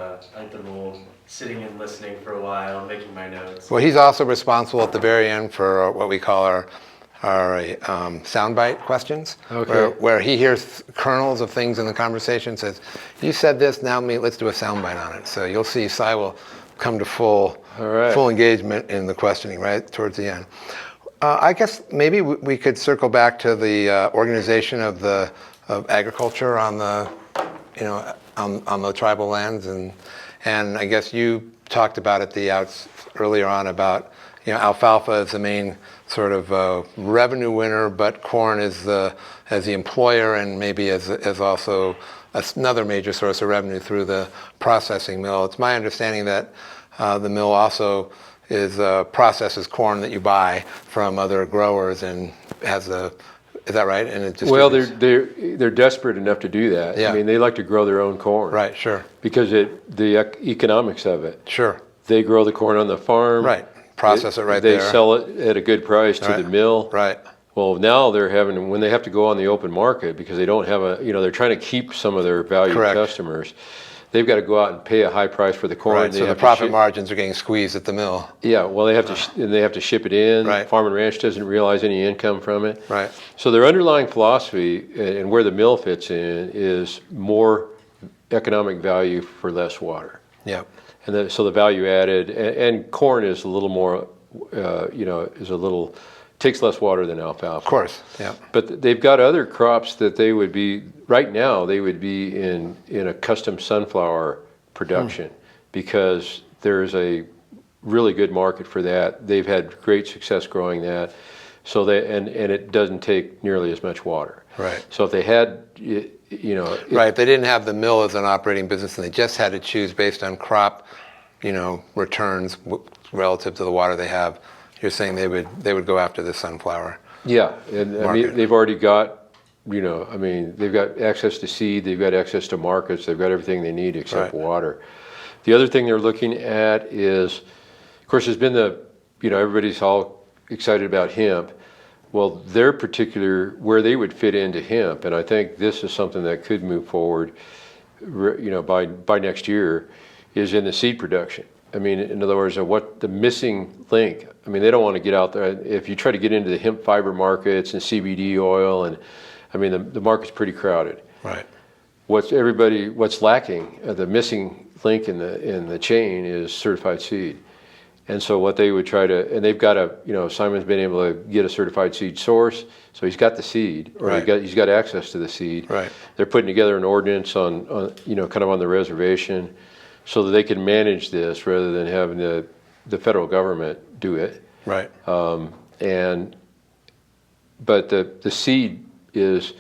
sitting and listening for a while, making my notes. Well, he's also responsible at the very end for what we call our soundbite questions, Okay. where he hears kernels of things in the conversation, says, "You said this, now let's do a soundbite on it." So you'll see Cy will come to full engagement in the questioning right towards the end. I guess maybe we could circle back to the organization of agriculture on the on the tribal lands, and I guess you talked about it earlier on about alfalfa is the main sort of revenue winner, but corn is as the employer and maybe as also another major source of revenue through the processing mill. It's my understanding that the mill also processes corn that you buy from other growers and is that right? And it Well, distributes. they're desperate enough to do that. Yeah. I mean, they like to grow their own corn. Right, sure. Because the economics of it. Sure. They grow the corn on the farm. Right. Process it right there. They sell it at a good price to the mill. Right. Well, now when they have to go on the open market because they don't have they're trying to keep some of their valued Correct. customers. They've got to go out and pay a high price for the corn. Right. They So the have to profit margins are getting squeezed at the mill. Yeah, well, they have to ship it in. Right. Farm and Ranch doesn't realize any income from it. Right. So their underlying philosophy and where the mill fits in is more economic value for less water. Yep. And so the value added and corn is a little more, takes less water than alfalfa. Of course. Yeah. But they've got other crops that they would be in a custom sunflower production because there's a really good market for that. They've had great success growing that. So and it doesn't take nearly as much water. Right. So if they had, Right. They didn't have the mill as an operating business, and they just had to choose based on crop, returns relative to the water they have. You're saying they would go after the sunflower. Yeah, and I mean, they've already got, they've got access to seed, they've got access to markets, they've got everything they need except water. The other thing they're looking at is, of course, there's been everybody's all excited about hemp. Well, their particular, where they would fit into hemp, and I think this is something that could move forward, by next year, is in the seed production. I mean, in other words, what the missing link. I mean, they don't want to get out there. If you try to get into the hemp fiber markets and CBD oil, and I mean, the market's pretty crowded. Right. What's lacking, the missing link in the chain is certified seed. And so what they would try to, and they've got Simon's been able to get a certified seed source, so he's got the seed, or he's got access to the seed. Right. They're putting together an ordinance on kind of on the reservation, so that they can manage this rather than having the federal government do it. Right. But the seed is,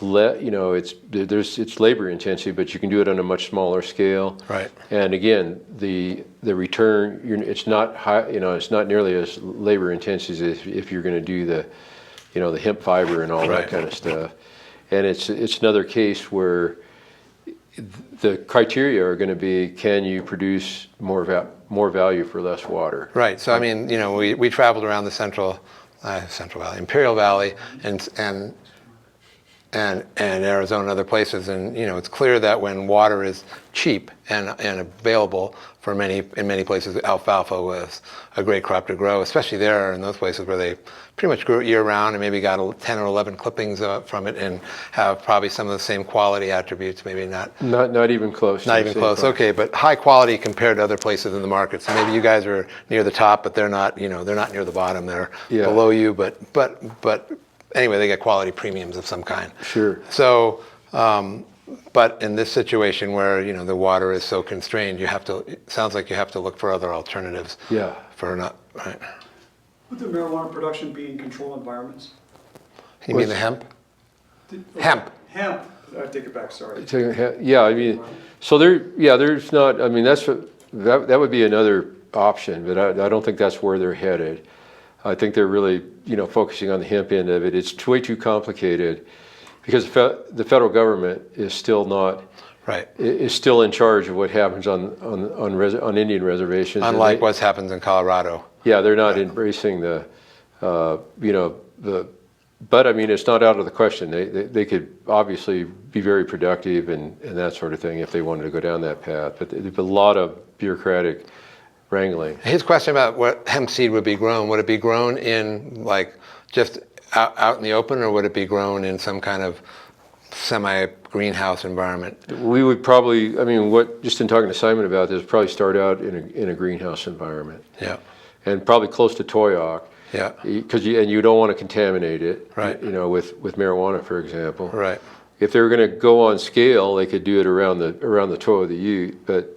it's labor intensive, but you can do it on a much smaller scale. Right. And again, the return, it's not high, it's not nearly as labor intensive as if you're going to do the hemp fiber and all that kind of stuff. And it's another case where the criteria are going to be, can you produce more value for less water? Right. So I mean, we traveled around the Central Valley, Imperial Valley, and Arizona and other places, and it's clear that when water is cheap and available in many places, alfalfa was a great crop to grow, especially there in those places where they pretty much grew it year round and maybe got 10 or 11 clippings from it and have probably some of the same quality attributes, maybe not even close. Not even close. Okay, but high quality compared to other places in the market. So maybe you guys are near the top, but they're not near the bottom. They're below you, but anyway, they get quality premiums of some kind. Sure. So But in this situation where, you know, the water is so constrained, you have to, it sounds like you have to look for other alternatives. Yeah. For not, right. Would the marijuana production be in controlled environments? You mean the hemp? Okay. Hemp. Hemp, I take it back, sorry. Yeah, I mean, so there's not, I mean, that would be another option, but I don't think that's where they're headed. I think they're really, you know, focusing on the hemp end of it. It's way too complicated because the federal government is still not, Right. is still in charge of what happens on Indian reservations. Unlike what happens in Colorado. Yeah, they're not embracing the, you know, but I mean, it's not out of the question. They could obviously be very productive and that sort of thing if they wanted to go down that path. But there's a lot of bureaucratic wrangling. His question about what hemp seed would be grown, would it be grown in like just out in the open, or would it be grown in some kind of semi-greenhouse environment? We would probably, I mean, just in talking to Simon about this, probably start out in a greenhouse environment. Yeah. And probably close to Toyoak. Yeah. Because you don't want to contaminate it. Right. You know, with marijuana, for example. Right. If they were going to go on scale, they could do it around the toe of the Ute, but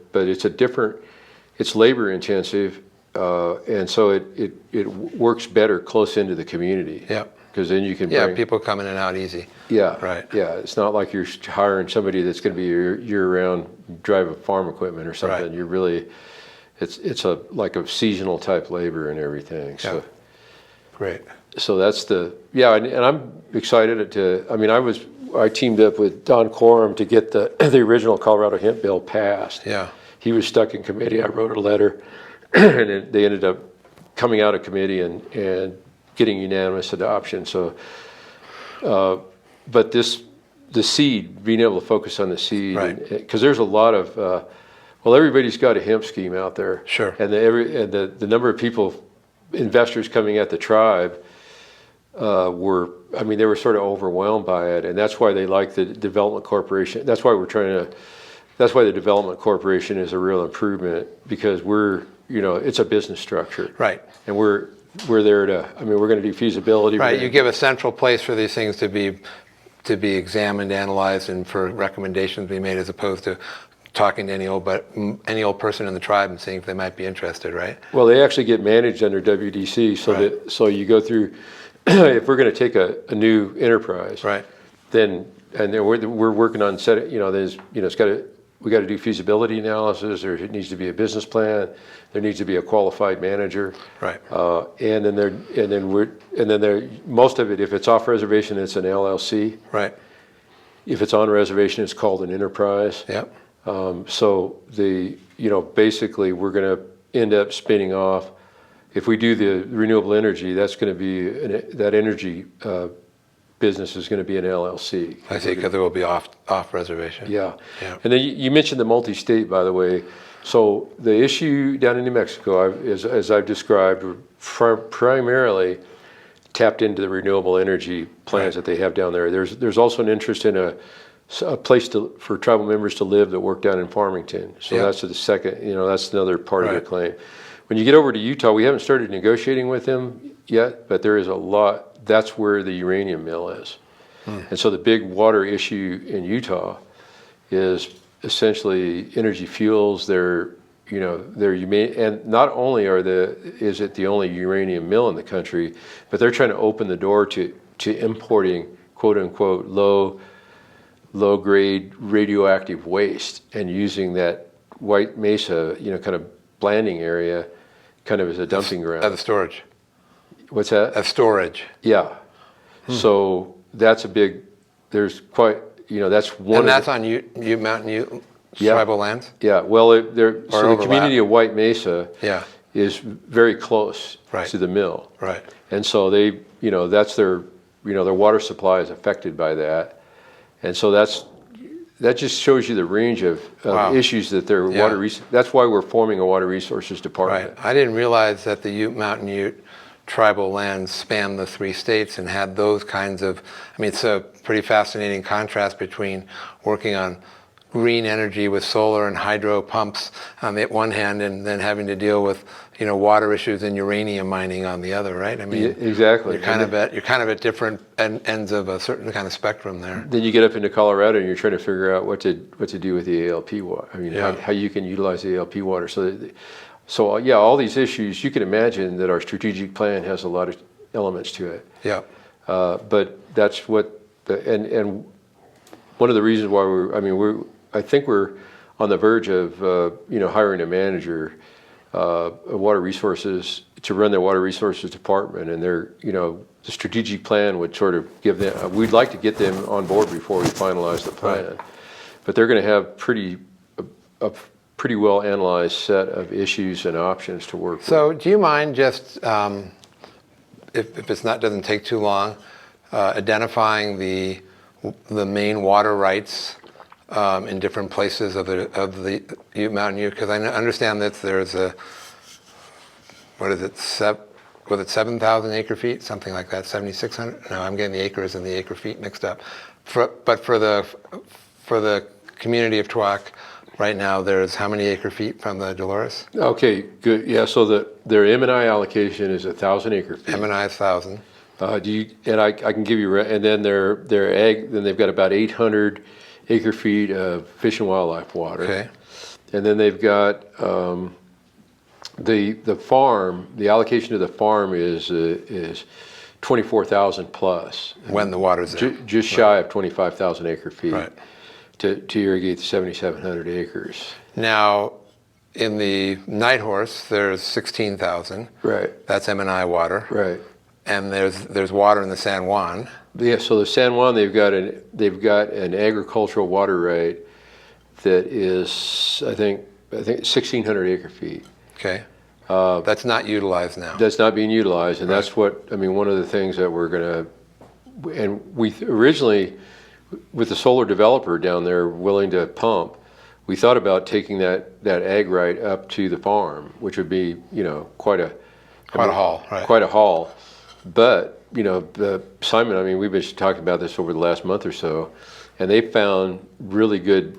it's labor intensive, and so it works better close into the community. Yeah. Because then you can Yeah, bring, people come in and out easy. Yeah. Right. Yeah, it's not like you're hiring somebody that's going to be year-round driving farm equipment or something. Right. You're really, it's like a seasonal type labor and everything. So. Yeah. Great. So that's and I'm excited I mean, I teamed up with Don Quorum to get the original Colorado hemp bill passed. Yeah. He was stuck in committee. I wrote a letter, and they ended up coming out of committee and getting unanimous adoption. So, but the seed, being able to focus on the seed, Right. Because there's a lot of, everybody's got a hemp scheme out there. Sure. And the number of people, investors coming at the tribe, they were sort of overwhelmed by it, and that's why they like the development corporation. That's why the development corporation is a real improvement, because it's a business structure. Right. And we're there we're going to do feasibility. Right. You give a central place for these things to be examined, analyzed, and for recommendations to be made, as opposed to talking to any old person in the tribe and seeing if they might be interested, right? Well, they actually get managed under WDC, so you go through. If we're going to take a new enterprise, Right. then we're working on we got to do feasibility analysis. There needs to be a business plan. There needs to be a qualified manager. Right. And then most of it, if it's off reservation, it's an LLC. Right. If it's on reservation, it's called an enterprise. Yep. So basically we're going to end up spinning off. If we do the renewable energy, that's going to be that energy business is going to be an LLC. I see, because it will be off reservation. Yeah. Yeah. And then you mentioned the multi-state, by the way. So the issue down in New Mexico, as I've described, primarily tapped into the renewable energy plans that they have down there. There's also an interest in a place for tribal members to live that work down in Farmington. So that's the second, that's another part of their claim. When you get over to Utah, we haven't started negotiating with them yet, but there is a lot. That's where the uranium mill is. And so the big water issue in Utah is essentially energy fuels. And not only is it the only uranium mill in the country, but they're trying to open the door to importing quote unquote low grade radioactive waste and using that White Mesa, kind of blanding area kind of as a dumping ground. As storage. What's that? As storage. Yeah. So that's there's quite, that's one. And that's on Ute Mountain Ute tribal lands? Yeah. Well, so the community of White Mesa is very close to the mill. Right. And so they, that's their water supply is affected by that. And so that just shows you the range of issues that their water. That's why we're forming a water resources department. Right. I didn't realize that the Ute Mountain Ute tribal lands span the 3 states and had those kinds of. I mean, it's a pretty fascinating contrast between working on green energy with solar and hydro pumps on the one hand, and then having to deal with water issues and uranium mining on the other, right? I mean, Yeah, exactly. You're kind of at different ends of a certain kind of spectrum there. Then you get up into Colorado and you're trying to figure out what to do with the ALP water. I mean, Yeah. how you can utilize the ALP water. So yeah, all these issues, you can imagine that our strategic plan has a lot of elements to it. Yeah. But that's what and one of the reasons why I think we're on the verge of hiring a manager of water resources to run their water resources department, and the strategic plan would sort of give them. We'd like to get them on board before we finalize the plan, Right. but they're going to have a pretty well analyzed set of issues and options to work with. So do you mind just, if it's not, doesn't take too long, identifying the main water rights in different places of the Ute Mountain Ute? Because I understand that there's what is it, 7,000 acre feet, something like that, 7,600? No, I'm getting the acres and the acre feet mixed up. But for the community of Twack, right now, there's how many acre feet from the Dolores? Okay, good. Yeah, so their M&I allocation is 1,000 acre feet. M&I is 1,000. I can give you, and then their ag, then they've got about 800 acre feet of fish and wildlife water. Okay. And then they've got the farm. The allocation to the farm is 24,000 plus. When the water's there. Just shy of 25,000 acre feet. Right. To irrigate the 7,700 acres. Now, in the Night Horse, there's 16,000. Right. That's M&I water. Right. And there's water in the San Juan. Yeah. So the San Juan, they've got an agricultural water right that is I think 1,600 acre feet. Okay. That's not utilized now. That's not being utilized, and Right. that's one of the things that we're gonna. And we originally, with the solar developer down there willing to pump, we thought about taking that ag right up to the farm, which would be quite a haul, right? Quite a haul. But Simon, we've been talking about this over the last month or so, and they found really good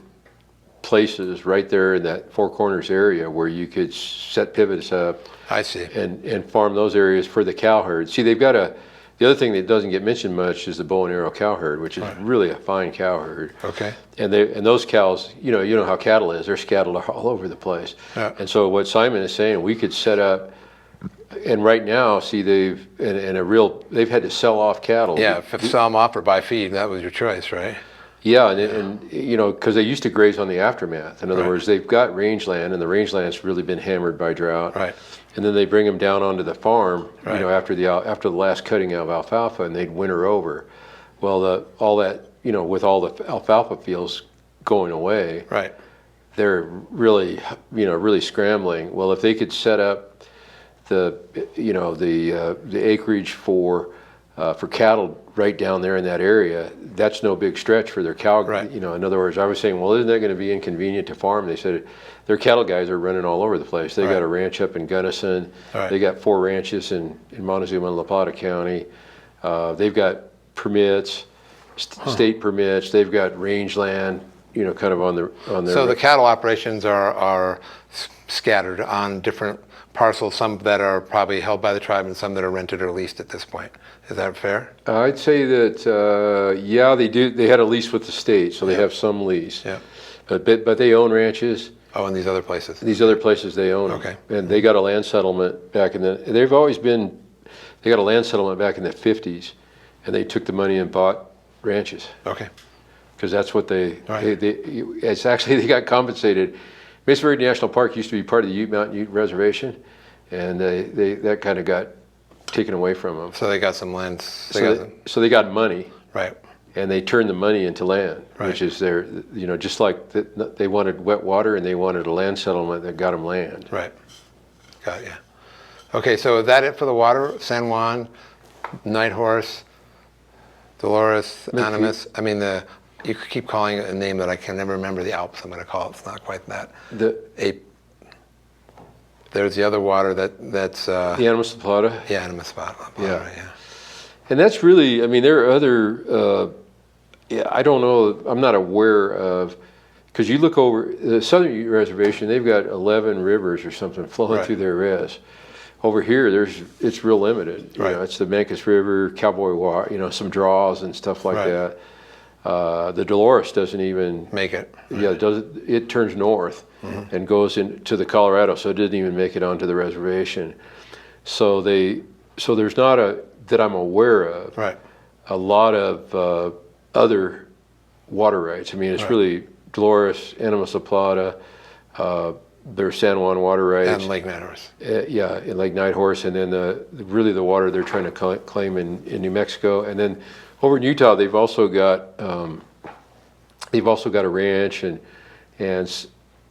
places right there in that Four Corners area where you could set pivots up. I see. And farm those areas for the cow herd. See, they've got the other thing that doesn't get mentioned much is the bow and arrow cow herd, which is really a fine cow herd. Okay. And those cows, you know how cattle is, they're scattered all over the place. Yeah. And so what Simon is saying, we could set up, and right now, see, they've had to sell off cattle. Yeah, if sell them off or buy feed, that was your choice, right? Yeah, and because they used to graze on the aftermath. In other words, they've got rangeland, and the rangeland's really been hammered by drought. Right. And then they bring them down onto the farm, Right. after the last cutting of alfalfa, and they'd winter over. Well, with all the alfalfa fields going away, Right. they're really scrambling. Well, if they could set up the acreage for cattle right down there in that area, that's no big stretch for their cow. Right. In other words, I was saying, well, isn't that going to be inconvenient to farm? They said their cattle guys are running all over the place. They got a ranch up in Gunnison. Right. They got 4 ranches in Montezuma and La Plata County. They've got permits, state permits. They've got rangeland, kind of on their. So the cattle operations are scattered on different parcels, some that are probably held by the tribe and some that are rented or leased at this point. Is that fair? I'd say that, yeah, they do. They had a lease with the state, so they have some lease. Yeah. But they own ranches. Oh, in these other places. These other places they own. Okay. And they got a land settlement back in they got a land settlement back in the 50s, and they took the money and bought ranches. Okay. Because that's what they got compensated. Mesa Verde National Park used to be part of the Ute Mountain Ute Reservation, and that kind of got taken away from them. So they got some land. So they got money, Right. and they turned the money into land, Right. which is just like they wanted wet water and they wanted a land settlement that got them land. Right. Got ya. Okay, so is that it for the water? San Juan, Night Horse, Dolores, Animus. You could keep calling it a name that I can never remember. The Alps, I'm going to call it. It's not quite that. There's the other water that's. The Animus La Plata. Yeah, Animus La Plata. Yeah. And that's really, there are other. I don't know. I'm not aware of because you look over the Southern Ute Reservation, they've got 11 rivers or something flowing Right. through their res. Over here, it's real limited. You Right. know, it's the Mancos River, Cowboy Water, you know, some draws and stuff like Right. that. The Dolores doesn't even Make it. Yeah, it turns north and goes into the Colorado, so it didn't even make it onto the reservation. So there's not that I'm aware of Right. a lot of other water rights. I mean, it's Right. really Dolores, Animas La Plata, there's San Juan water rights. And Lake Nighthorse. Yeah, in Lake Nighthorse, and then really the water they're trying to claim in New Mexico, and then over in Utah they've also got a ranch and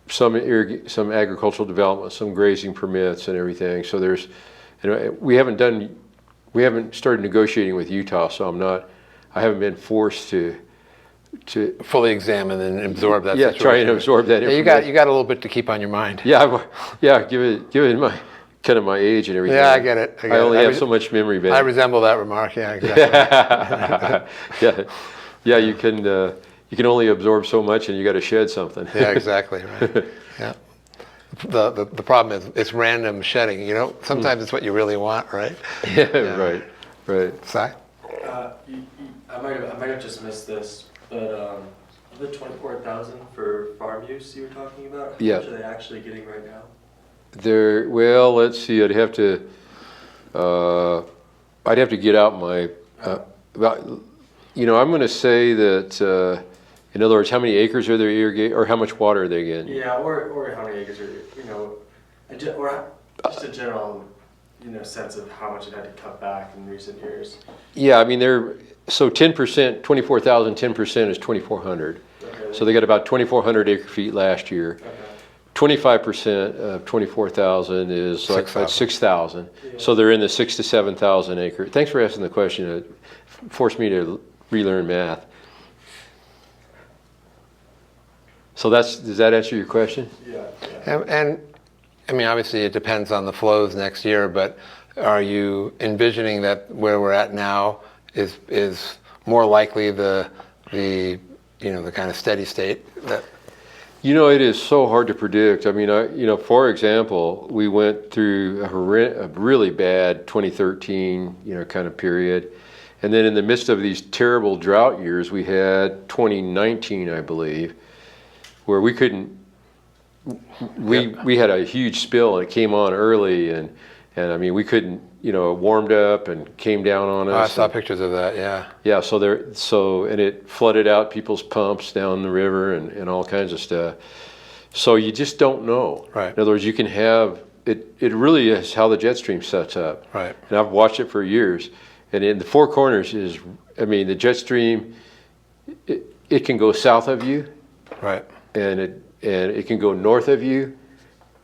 some agricultural development, some grazing permits and everything. So there's, you know, we haven't started negotiating with Utah, so I haven't been forced to Fully examine and absorb that situation. try and absorb that Yeah, information. you got a little bit to keep on your mind. Yeah, given my kind of my age and everything. Yeah, I get it. I only have so much memory I bank. resemble that remark. Yeah, exactly. yeah. You can only absorb so much, and you got to shed something. Yeah, exactly. Right. Yeah. The problem is it's random shedding. You know, sometimes it's what you really want, right? Yeah. Right. Si? I might have just missed this, but the 24,000 for farm use you were talking about, how much are they actually getting right now? Well, let's see. I'd have to get out my. I'm going to say that. In other words, how many acres are they irrigating, or how much water are they getting? Yeah, or how many acres are, or just a general, sense of how much it had to cut back in recent years. Yeah, I mean, 10%, 24,000, 10% is 2,400. Okay. So they got about 2,400 acre feet last year. Okay. 25% of 24,000 is like 6,000. Yeah. So they're in the 6,000 to 7,000 acre. Thanks for asking the question. It forced me to relearn math. So does that answer your question? Yeah. And I mean, obviously it depends on the flows next year, but are you envisioning that where we're at now is more likely the kind of steady state that? It is so hard to predict. I mean, for example, we went through a really bad 2013, kind of period. And then in the midst of these terrible drought years, we had 2019, I believe, where we couldn't, we had a huge spill and it came on early and I mean, we couldn't, it warmed up and came down on us. I saw pictures of that, yeah. Yeah, and it flooded out people's pumps down the river and all kinds of stuff. So you just don't know. Right. In other words, you can have, it really is how the jet stream sets up. Right. And I've watched it for years. And in the Four Corners the jet stream, it can go south of you. Right. And it can go north of you.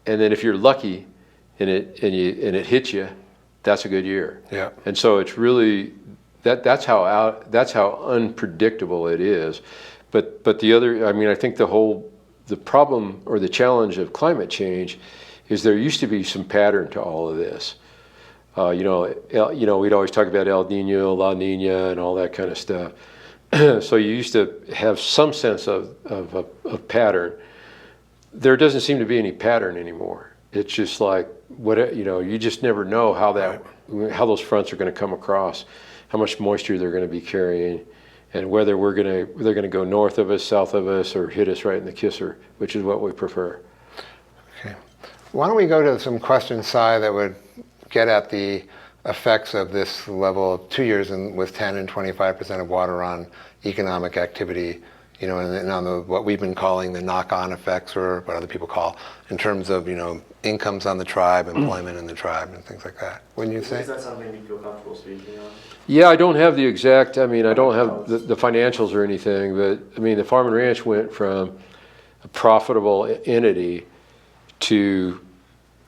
And then if you're lucky and it hits you, that's a good year. Yeah. And so it's really that's how unpredictable it is. But the other, I mean, I think the problem or the challenge of climate change is there used to be some pattern to all of this. We'd always talk about El Nino, La Nina, and all that kind of stuff. So you used to have some sense of pattern. There doesn't seem to be any pattern anymore. It's just like you just never know how those fronts are going to come across, how much moisture they're going to be carrying, and whether they're going to go north of us, south of us, or hit us right in the kisser, which is what we prefer. Okay. Why don't we go to some questions, Si, that would get at the effects of this level of 2 years with 10 and 25% of water on economic activity, and on what we've been calling the knock-on effects, or what other people call, in terms of, incomes on the tribe, employment in the tribe, and things like that. Wouldn't you say? Is that something you feel comfortable speaking on? Yeah, I don't have the exact, I don't have the financials or anything, but the farm and ranch went from a profitable entity to,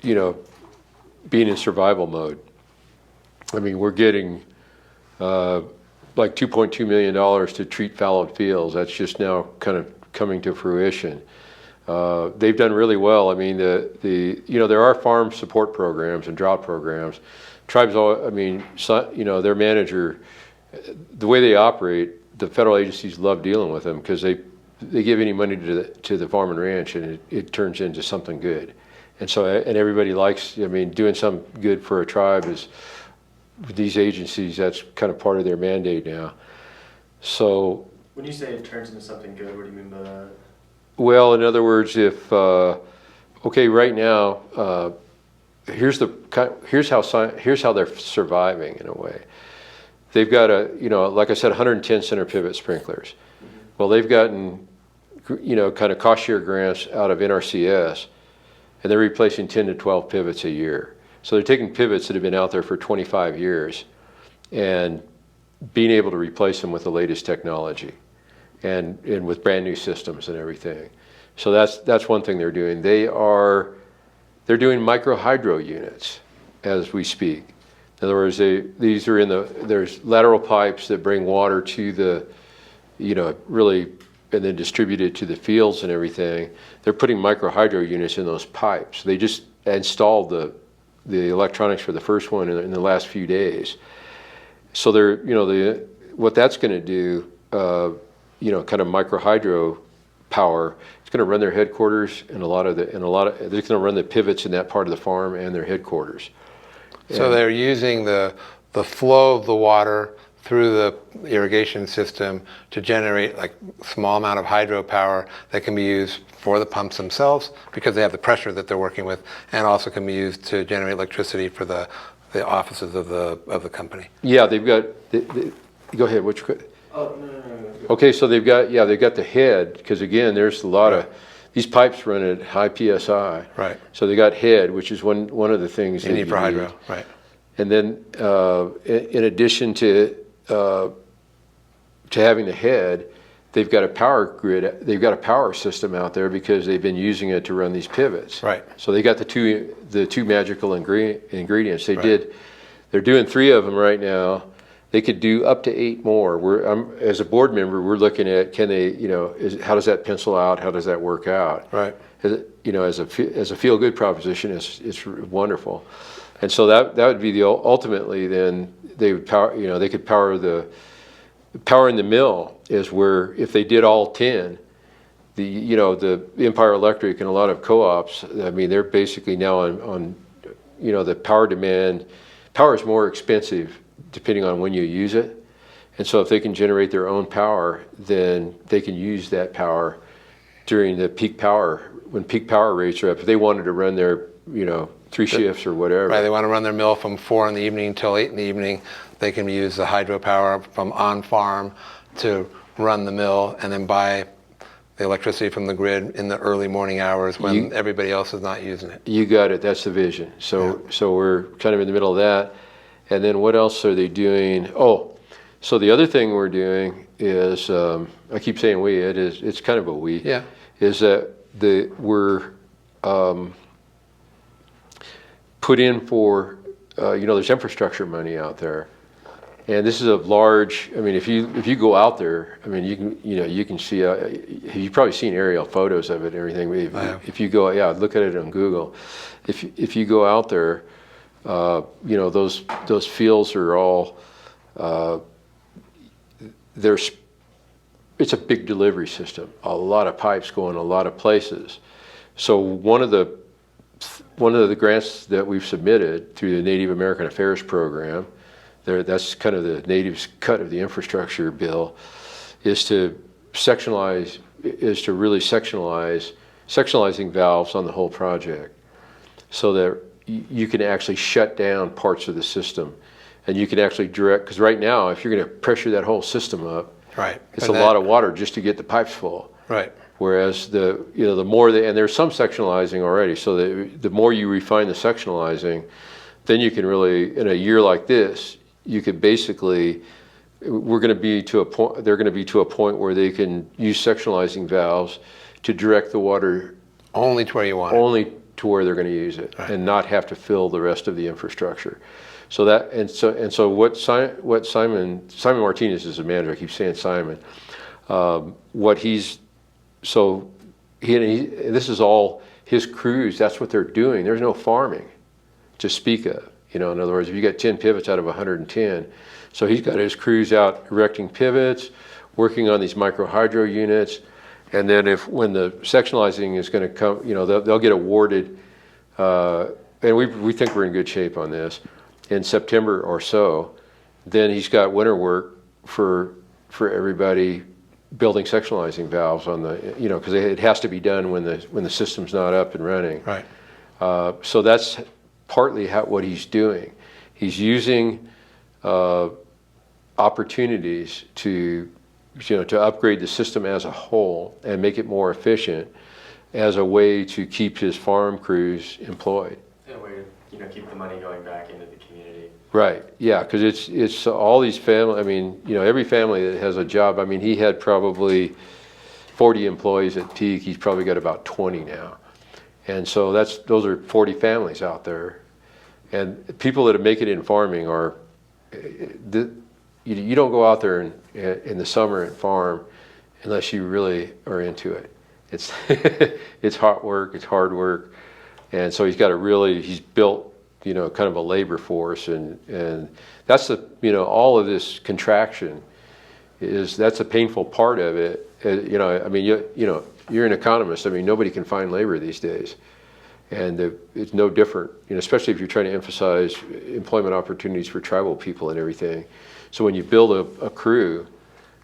being in survival mode. We're getting like $2.2 million to treat fallowed fields. That's just now kind of coming to fruition. They've done really well. There are farm support programs and drought programs. Tribes, their manager, the way they operate, the federal agencies love dealing with them because they give any money to the farm and ranch, and it turns into something good. And so, and everybody likes, I mean, doing some good for a tribe is, with these agencies, that's kind of part of their mandate now. So. When you say it turns into something good, what do you mean by that? Well, in other words, if, okay, right now, here's how they're surviving in a way. They've got like I said, 110 center pivot sprinklers. Well, they've gotten, kind of cost share grants out of NRCS, and they're replacing 10 to 12 pivots a year. So they're taking pivots that have been out there for 25 years and being able to replace them with the latest technology and with brand new systems and everything. So that's one thing they're doing. They're doing micro hydro units as we speak. In other words, these are there's lateral pipes that bring water to the, really, and then distribute it to the fields and everything. They're putting micro hydro units in those pipes. They just installed the electronics for the first one in the last few days. So they're, what that's going to do, kind of micro hydro power, it's going to run their headquarters and they're going to run the pivots in that part of the farm and their headquarters. So they're using the flow of the water through the irrigation system to generate like a small amount of hydropower that can be used for the pumps themselves because they have the pressure that they're working with, and also can be used to generate electricity for the offices of the company. Yeah, they've got. Go ahead. Which? Oh no. Okay, so they've got the head, because again, there's a lot of these pipes run at high PSI. Right. So they got head, which is one of the things you need for hydro. Right. And then in addition to having the head, they've got a power grid. They've got a power system out there because they've been using it to run these pivots. Right. So they got the two magical ingredients. They're doing 3 of them right now. They could do up to 8 more. As a board member, we're looking at, can they, how does that pencil out? How does that work out? Right. As a feel good proposition, it's wonderful. And so that would be ultimately then they would power, they could power in the mill is where if they did all 10, the Empire Electric and a lot of co-ops, I mean, they're basically now on the power demand. Power is more expensive depending on when you use it. And so if they can generate their own power, then they can use that power during the peak power, when peak power rates are up. If they wanted to run their, 3 shifts or whatever. Right, they want to run their mill from 4 in the evening till 8 in the evening. They can use the hydropower from on-farm to run the mill and then buy the electricity from the grid in the early morning hours when everybody else is not using it. You got it, that's the vision. So we're kind of in the middle of that. And then what else are they doing? Oh, so the other thing we're doing is, I keep saying it's kind of a we. Yeah. Is that we're put in for, there's infrastructure money out there. And this is a large, I mean, if you go out there, I mean, you can see, you've probably seen aerial photos of it and everything. If you go, look at it on Google. If you go out there, those fields are all, it's a big delivery system, a lot of pipes going a lot of places. So one of the grants that we've submitted through the Native American Affairs Program, that's kind of the Natives' cut of the infrastructure bill, is to really sectionalizing valves on the whole project, so that you can actually shut down parts of the system, and you can actually direct. Because right now, if you're going to pressure that whole system up, right, it's a lot of water just to get the pipes full. Right. Whereas the more and there's some sectionalizing already, so the more you refine the sectionalizing, then you can really, in a year like this, you could basically, they're going to be to a point where they can use sectionalizing valves to direct the water only to where you want only to where they're going to use it, right, and not have to fill the rest of the infrastructure. So what Simon Martinez is a manager. I keep saying Simon. This is all his crews. That's what they're doing. There's no farming to speak of. In other words, if you got 10 pivots out of 110, so he's got his crews out erecting pivots, working on these micro hydro units, And then when the sectionalizing is going to come, they'll get awarded, and we think we're in good shape on this, in September or so. Then he's got winter work for everybody building sectionalizing valves on the, because it has to be done when the system's not up and running. Right. So that's partly what he's doing. He's using opportunities to upgrade the system as a whole and make it more efficient as a way to keep his farm crews employed. A way to keep the money going back into the community. Right. Yeah, because it's all these families. I mean, every family that has a job. I mean, he had probably 40 employees at peak. He's probably got about 20 now, and so those are 40 families out there, and people that make it in farming are. You don't go out there in the summer and farm unless you really are into it. It's it's hot work, it's hard work, and so he's built kind of a labor force, and that's all of this contraction that's a painful part of it. I mean you're an economist. I mean nobody can find labor these days, and it's no different. Especially if you're trying to emphasize employment opportunities for tribal people and everything. So when you build a crew,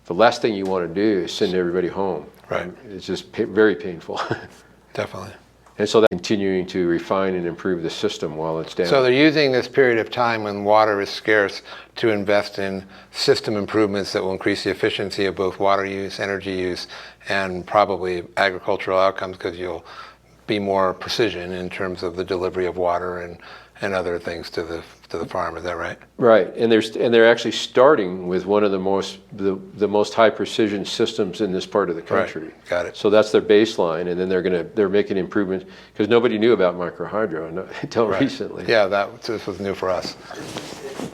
the last thing you want to do is send everybody home. Right. It's just very painful. Definitely. And so that's continuing to refine and improve the system while it's down. So they're using this period of time when water is scarce to invest in system improvements that will increase the efficiency of both water use, energy use, and probably agricultural outcomes, because you'll be more precision in terms of the delivery of water and other things to the farm. Is that right? Right, and they're actually starting with one of the most high precision systems in this part of the country. Right. Got it. So that's their baseline, and then they're making improvements because nobody knew about microhydro until recently. Yeah, this was new for us.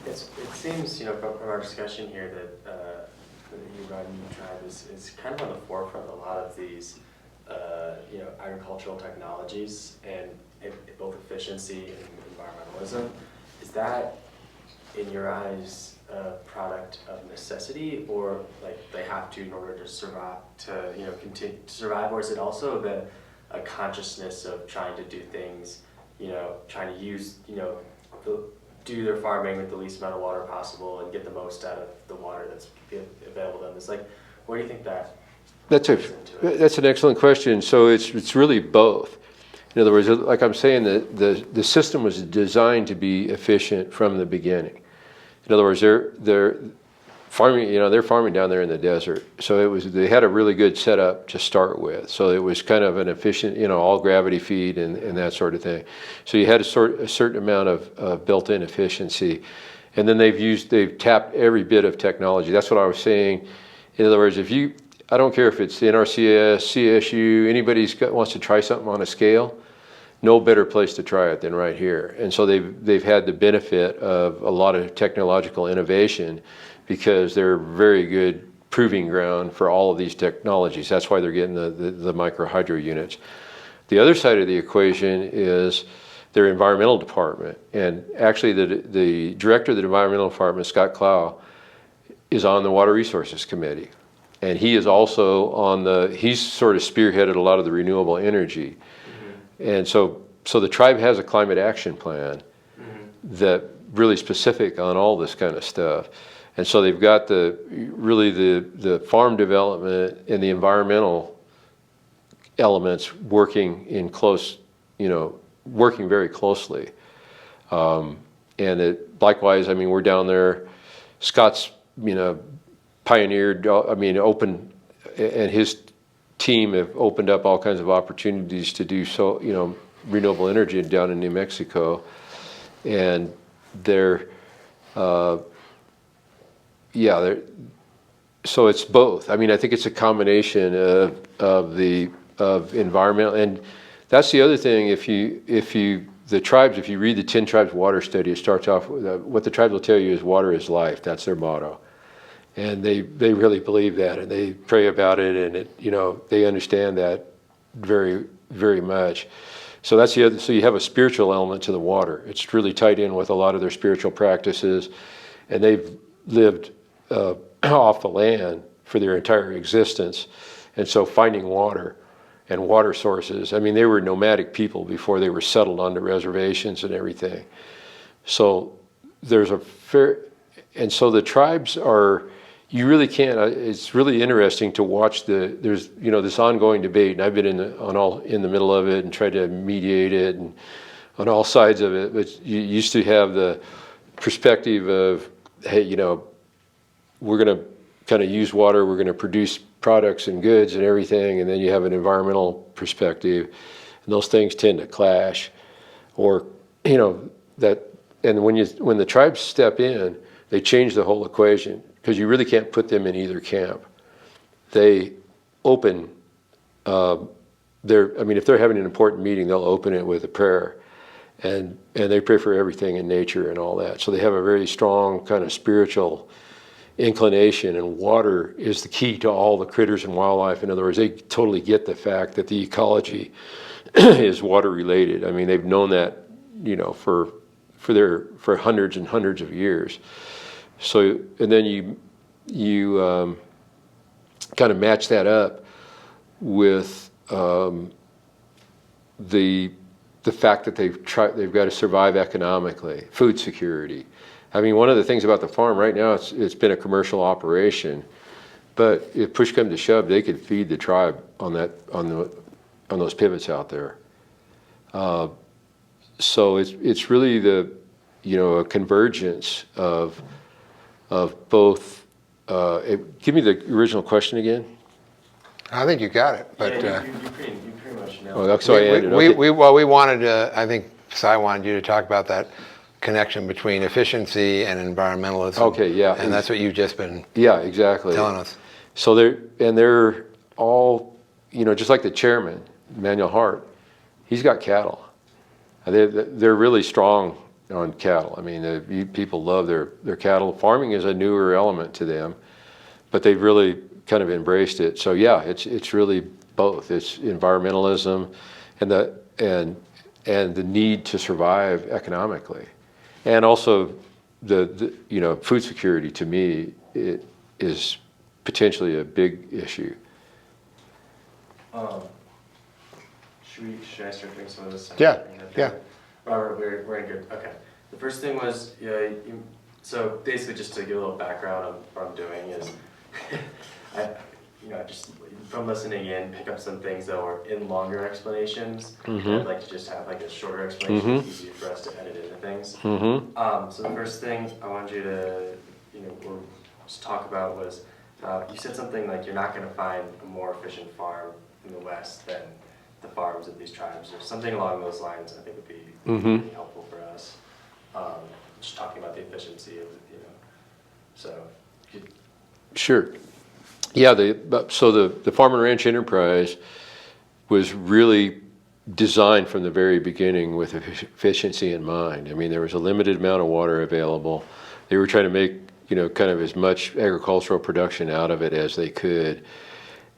It seems from our discussion here that the Weenuch-u tribe is kind of on the forefront of a lot of these agricultural technologies and both efficiency and environmentalism. Is that, in your eyes, a product of necessity, or like they have to in order to survive, continue to survive, or is it also a consciousness of trying to do things, trying to use, do their farming with the least amount of water possible and get the most out of the water that's available to them? It's like, where do you think that? That's an excellent question. So it's really both. In other words, like I'm saying, the system was designed to be efficient from the beginning. In other words, they're farming. They're farming down there in the desert, so they had a really good setup to start with. So it was kind of an efficient, all gravity feed and that sort of thing. So you had a certain amount of built-in efficiency, and then they've tapped every bit of technology. That's what I was saying. In other words, I don't care if it's NRCS, CSU, anybody wants to try something on a scale, no better place to try it than right here. And so they've had the benefit of a lot of technological innovation because they're very good proving ground for all of these technologies. That's why they're getting the microhydro units. The other side of the equation is their environmental department. And actually the director of the environmental department, Scott Clow, is on the Water Resources Committee. And he is also he's sort of spearheaded a lot of the renewable energy. Mm-hmm. And so the tribe has a climate action plan that really specific on all this kind of stuff. And so they've got the farm development and the environmental elements working working very closely. And likewise, I mean, we're down there, Scott's, pioneered, opened, and his team have opened up all kinds of opportunities to do renewable energy down in New Mexico, and so it's both. I mean, I think it's a combination of environmental, and that's the other thing. If you read the 10 Tribes Water Study, it starts off with what the tribes will tell you is water is life. That's their motto. And they really believe that, and they pray about it, and they understand that very, very much. So that's the other. So you have a spiritual element to the water. It's really tied in with a lot of their spiritual practices, and they've lived off the land for their entire existence, And so finding water and water sources, I mean, they were nomadic people before they were settled onto reservations and everything. So there's a fair, and so the tribes are, you really can't, it's really interesting to watch there's, you know, this ongoing debate, and I've been in the middle of it and tried to mediate it and on all sides of it, but you used to have the perspective of, hey, you know, we're going to kind of use water, we're going to produce products and goods and everything, and then you have an environmental perspective, and those things tend to clash, or, you know, that, and when the tribes step in, they change the whole equation, because you really can't put them in either camp. They open I mean, if they're having an important meeting, they'll open it with a prayer, and they pray for everything in nature and all that. So they have a very strong kind of spiritual inclination, and water is the key to all the critters and wildlife. In other words, they totally get the fact that the ecology is water related. I mean, they've known that, you know, for hundreds and hundreds of years. So, and then you kind of match that up with the fact that they've got to survive economically, food security. I mean, one of the things about the farm right now, it's been a commercial operation, but if push comes to shove, they could feed the tribe on those pivots out there. So it's really a convergence of both. Give me the original question again. I think you got it, but yeah, you pretty much know. Oh, that's so I ended. Okay. we wanted to. I think Cy wanted you to talk about that connection between efficiency and environmentalism. Okay, yeah, and that's what you've just been exactly telling us. So they're all, you know, just like the chairman, Manuel Hart. He's got cattle. They're really strong on cattle. I mean, people love their cattle. Farming is a newer element to them, but they've really kind of embraced it. So yeah, it's really both. It's environmentalism and the need to survive economically, and also the you know, food security. To me, it is potentially a big issue. Should I start doing some of this? Yeah. Robert, we're in good. Okay. The first thing was, so basically just to give a little background on what I'm doing is, just from listening in, pick up some things that were in longer explanations. Mm-hmm. I'd like to just have like a shorter explanation. Mm-hmm. It's easier for us to edit into things. Mm-hmm. So the first thing I wanted you to, just talk about was, you said something like you're not going to find a more efficient farm in the West than the farms of these tribes, or something along those lines. I think would be really helpful for us. Just talking about the efficiency of, so. Sure. Yeah, so the Farm and Ranch enterprise was really designed from the very beginning with efficiency in mind. I mean, there was a limited amount of water available. They were trying to make, kind of as much agricultural production out of it as they could.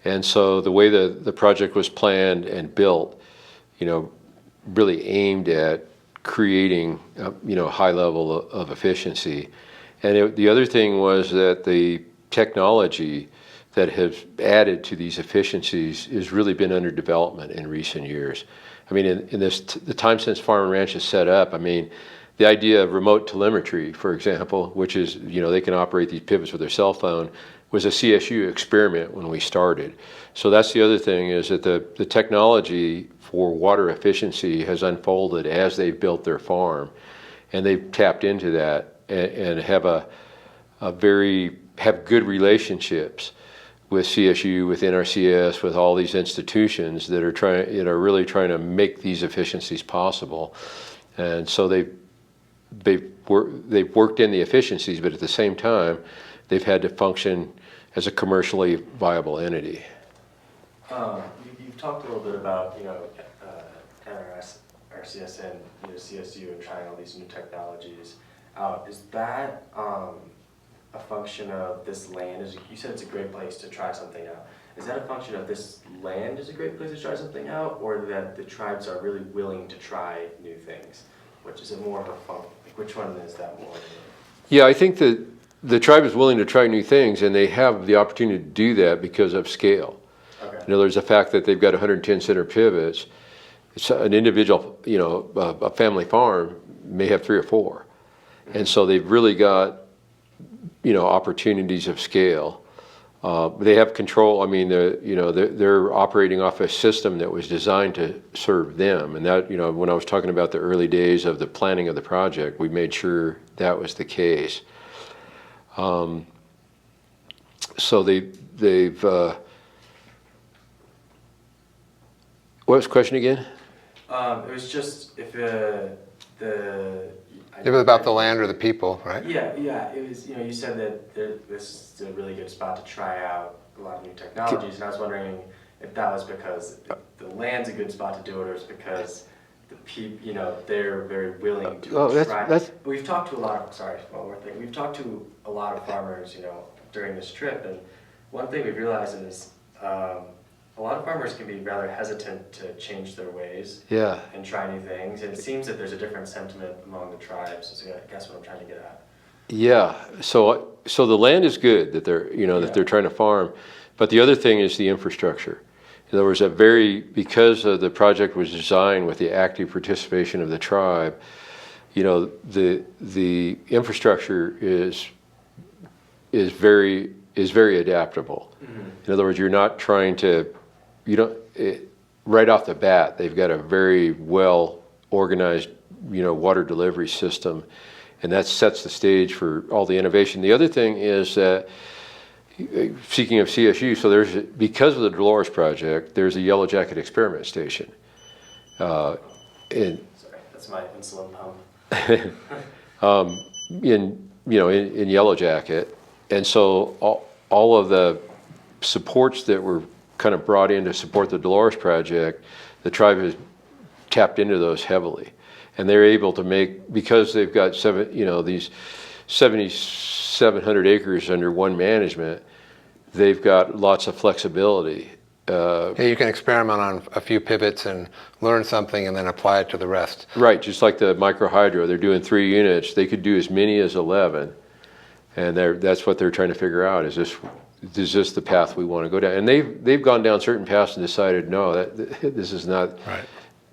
And so the way the project was planned and built, really aimed at creating, a high level of efficiency. And the other thing was that the technology that has added to these efficiencies has really been under development in recent years. I mean, in the time since Farm and Ranch is set up, I mean, the idea of remote telemetry, for example, which is, they can operate these pivots with their cell phone, was a CSU experiment when we started. So that's the other thing, is that the technology for water efficiency has unfolded as they've built their farm, and they've tapped into that and have have good relationships with CSU, with NRCS, with all these institutions that are really trying to make these efficiencies possible. And so they've worked in the efficiencies, but at the same time, they've had to function as a commercially viable entity. You've talked a little bit about, NRS, RCS, and CSU, and trying all these new technologies out. Is that a function of this land? You said it's a great place to try something out. Is that a function of this land is a great place to try something out, or that the tribes are really willing to try new things? Which is it more of a function? Which one is that more? Yeah, I think that the tribe is willing to try new things, and they have the opportunity to do that because of scale. Okay. In other words, the fact that they've got 110 center pivots, it's an individual, a family farm may have 3 or 4. And so they've really got, opportunities of scale. They have control. I mean, they're operating off a system that was designed to serve them. And that, when I was talking about the early days of the planning of the project, we made sure that was the case. So they've what was the question again? It was just if It was about the land or the people, right? Yeah, it was, you said that this is a really good spot to try out a lot of new technologies, and I was wondering if that was because the land's a good spot to do it, or it's because the people, they're very willing to try. But we've talked to a lot of, one more thing. We've talked to a lot of farmers, during this trip, and one thing we've realized is a lot of farmers can be rather hesitant to change their ways and try new things. And it seems that there's a different sentiment among the tribes, is I guess what I'm trying to get at. Yeah, so the land is good that they're, that they're trying to farm, but the other thing is the infrastructure. In other words, because the project was designed with the active participation of the tribe, the infrastructure is very adaptable. Mm-hmm. In other words, you're not trying to, right off the bat, they've got a very well organized, water delivery system, and that sets the stage for all the innovation. The other thing is that, speaking of CSU, so because of the Dolores project, there's a Yellow Jacket experiment station. Sorry, that's my insulin pump. in Yellow Jacket, and so all of the supports that were kind of brought in to support the Dolores project, the tribe has tapped into those heavily, and they're able to because they've got these 7,700 acres under one management. They've got lots of flexibility. You can experiment on a few pivots and learn something and then apply it to the rest. Right, just like the microhydro, they're doing 3 units. They could do as many as 11, and that's what they're trying to figure out. Is this the path we want to go down? And they've gone down certain paths and decided, no, this is not. Right.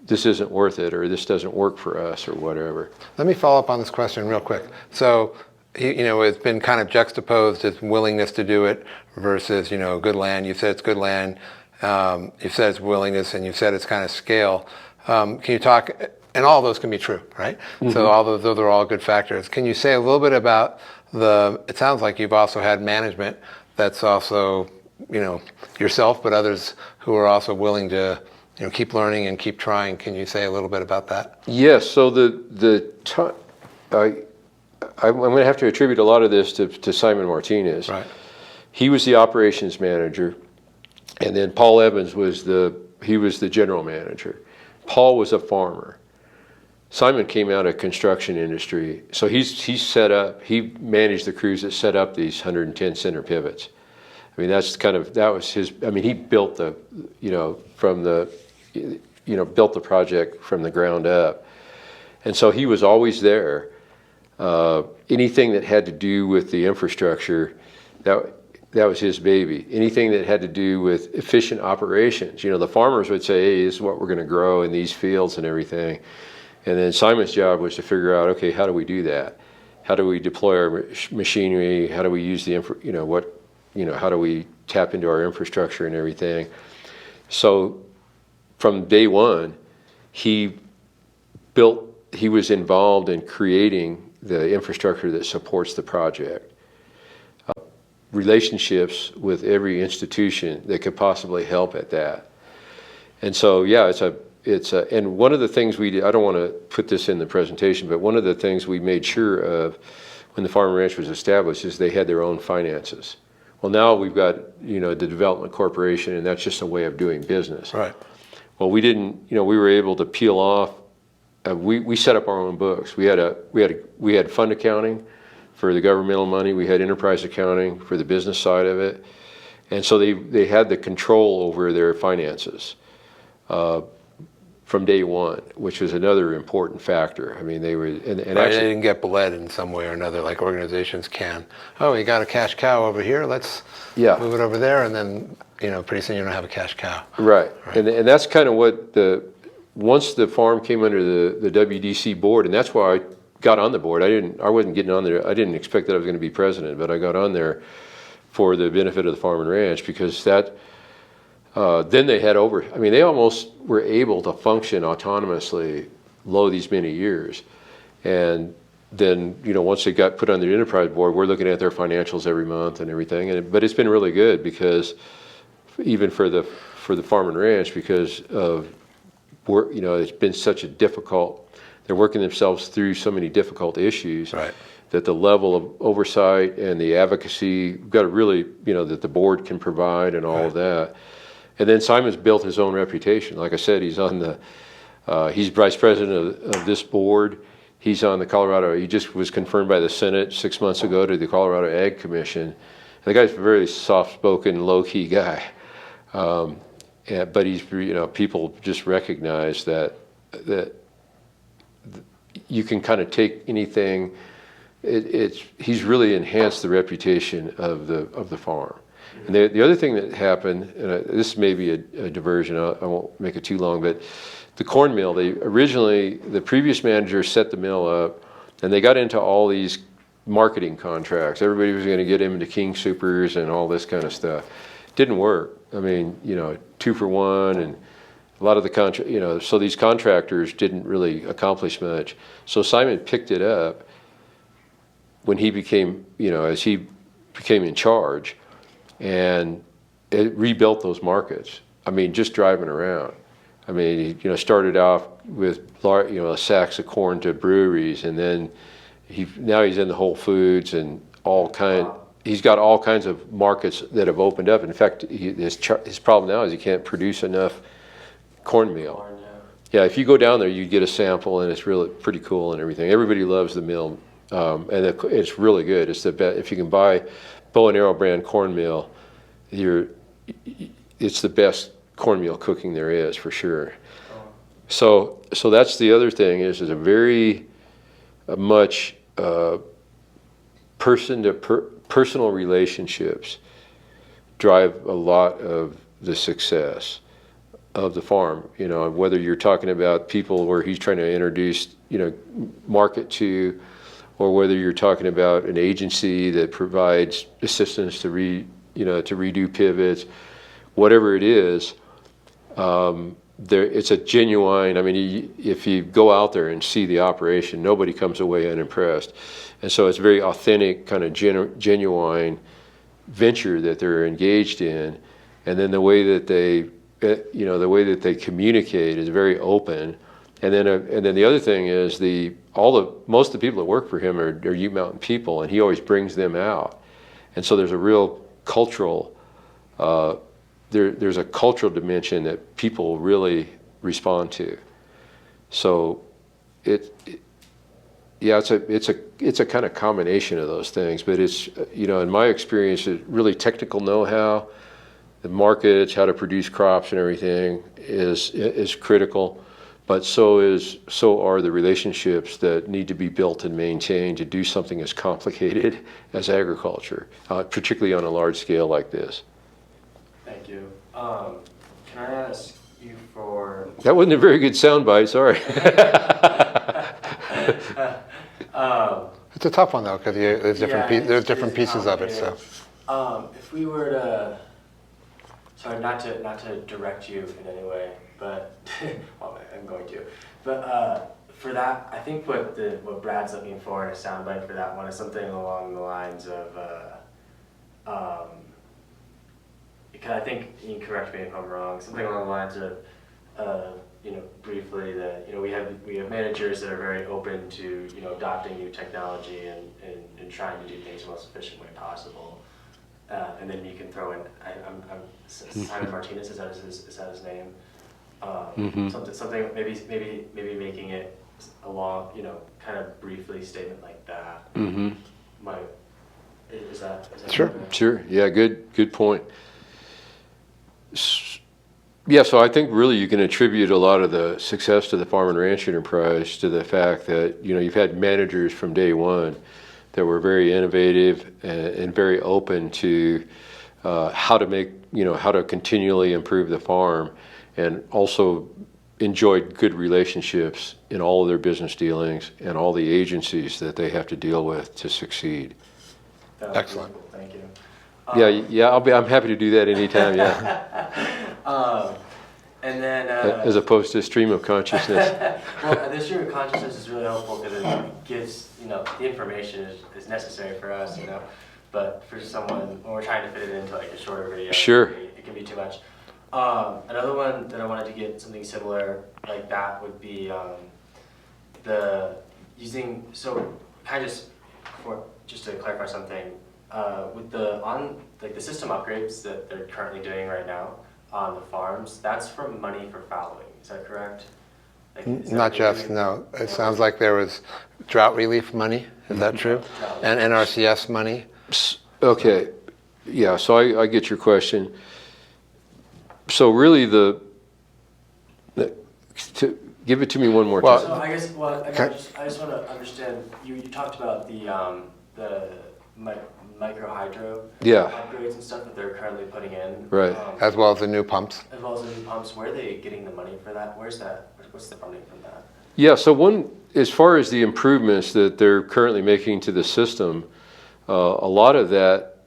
This isn't worth it, or this doesn't work for us, or whatever. Let me follow up on this question real quick. So, it's been kind of juxtaposed as willingness to do it versus, good land. You said it's good land. You said it's willingness, and you said it's kind of scale. Can you talk? And all those can be true, right? Mm-hmm. So all those are all good factors. Can you say a little bit about it sounds like you've also had management that's also, yourself, but others who are also willing to, keep learning and keep trying. Can you say a little bit about that? Yes. So I'm going to have to attribute a lot of this to Simon Martinez. Right. He was the operations manager, and then Paul Evans was the general manager. Paul was a farmer. Simon came out of construction industry, so he managed the crews that set up these 110 center pivots. I mean, that was his. I mean, he built built the project from the ground up, and so he was always there. Anything that had to do with the infrastructure, that was his baby. Anything that had to do with efficient operations, the farmers would say, hey, this is what we're going to grow in these fields and everything. And then Simon's job was to figure out, okay, how do we do that? How do we deploy our machinery? How do we use how do we tap into our infrastructure and everything? So from day one, he was involved in creating the infrastructure that supports the project. Relationships with every institution that could possibly help at that. And so, yeah, and one of the things we did, I don't want to put this in the presentation, but one of the things we made sure of when the farm and ranch was established is they had their own finances. Well, now we've got, the Development Corporation, and that's just a way of doing business. Right. Well, we didn't, we were able to peel off. We set up our own books. We had fund accounting for the governmental money. We had enterprise accounting for the business side of it, and so they had the control over their finances. from day one, which was another important factor. I mean, they were, and Right, actually, they didn't get bled in some way or another like organizations can. Oh, you got a cash cow over here, let's Yeah. move it over there, and then, you know, pretty soon you don't have a cash cow. right. And that's kind of what once the farm came under the WDC board, and that's why I got on the board. I wasn't getting on there. I didn't expect that I was going to be president, but I got on there for the benefit of the farm and ranch, because then they had I mean, they almost were able to function autonomously these many years. And then, you know, once they got put on the enterprise board, we're looking at their financials every month and everything. But it's been really good, because even for the farm and ranch, because of work, you know, it's been such a difficult, they're working themselves through so many difficult issues. Right. That the level of oversight and the advocacy, got to really, you know, that the board can provide and all of that. And then Simon's built his own reputation. Like I said, he's he's vice president of this board. He's on the Colorado, he just was confirmed by the Senate 6 months ago to the Colorado Ag Commission. And the guy's a very soft-spoken, low-key guy. But he's, you know, people just recognize that you can kind of take anything. He's really enhanced the reputation of the farm. And the other thing that happened, and this may be a diversion, I won't make it too long, but the corn mill, the previous manager set the mill up, and they got into all these marketing contracts. Everybody was going to get into King Supers and all this kind of stuff. Didn't work. I mean, you know, 2 for 1, and a lot of the you know, so these contractors didn't really accomplish much. So Simon picked it up when he became, you know, as he became in charge, and it rebuilt those markets. I mean, just driving around. I mean, he, you know, started off with, you know, sacks of corn to breweries, and then now he's in the Whole Foods and he's got all kinds of markets that have opened up. In fact, his problem now is he can't produce enough cornmeal. Yeah, if you go down there, you get a sample, and it's really pretty cool and everything. Everybody loves the mill, and it's really good. It's the best. If you can buy Bow and Arrow brand cornmeal, it's the best cornmeal cooking there is, for sure. So that's the other thing is a very much personal relationships drive a lot of the success of the farm. You know, whether you're talking about people where he's trying to introduce, you know, market to, or whether you're talking about an agency that provides assistance to redo pivots, whatever it is, it's a genuine. I mean, if you go out there and see the operation, nobody comes away unimpressed, and so it's a very authentic, kind of genuine venture that they're engaged in, and then the way that they communicate is very open. And then the other thing is most of the people that work for him are Ute Mountain people, and he always brings them out. And so there's a real cultural there's a cultural dimension that people really respond to. So it's a kind of combination of those things. But it's, you know, in my experience, it's really technical know-how, the markets, how to produce crops and everything is critical. But so are the relationships that need to be built and maintained to do something as complicated as agriculture, particularly on a large scale like this. Thank you. Can I ask you for... That wasn't a very good soundbite, sorry. It's a tough one though, because there's different it's pieces of it. So, if we were to, sorry, not to direct you in any way, but well, I'm going to. But for that, I think what Brad's looking for in a soundbite for that one is something along the lines of, because I think you can correct me if I'm wrong. Something along the lines of, you know, briefly that, you know, we have managers that are very open to, you know, adopting new technology and trying to do things the most efficient way possible. And then you can throw in, Simon Martinez, is that his name? Something maybe making it a long, you know, kind of briefly statement like that. Mm-hmm. Is that Sure. Yeah, good point. Yeah, so I think really you can attribute a lot of the success to the farm and ranch enterprise to the fact that, you know, you've had managers from day one that were very innovative and very open to how to make, you know, how to continually improve the farm, and also enjoyed good relationships in all of their business dealings and all the agencies that they have to deal with to succeed. That was Excellent. beautiful. Thank you. Yeah, I'm happy to do that anytime, yeah. And then As opposed to stream of consciousness. well, the stream of consciousness is really helpful because it gives, you know, the information is necessary for us, you know, but for someone, when we're trying to fit it into like a shorter video, Sure. it can be too much. Another one that I wanted to get something similar like that would be the using, so kind of just to clarify something, with the system upgrades that they're currently doing right now on the farms, that's from money for fallowing, is that correct? Like, is that Not what they're just, doing? no. It sounds like there was drought relief money, is that true? And NRCS money? Okay, yeah, so I get your question. So really give it to me one more Well, So time. I guess, well, I Okay. just want to understand, you talked about the micro hydro Yeah. upgrades and stuff that they're currently putting in. Right. As well as the new pumps? As well as the new pumps, where are they getting the money for that? Where's that, what's the funding from that? Yeah, so as far as the improvements that they're currently making to the system, a lot of that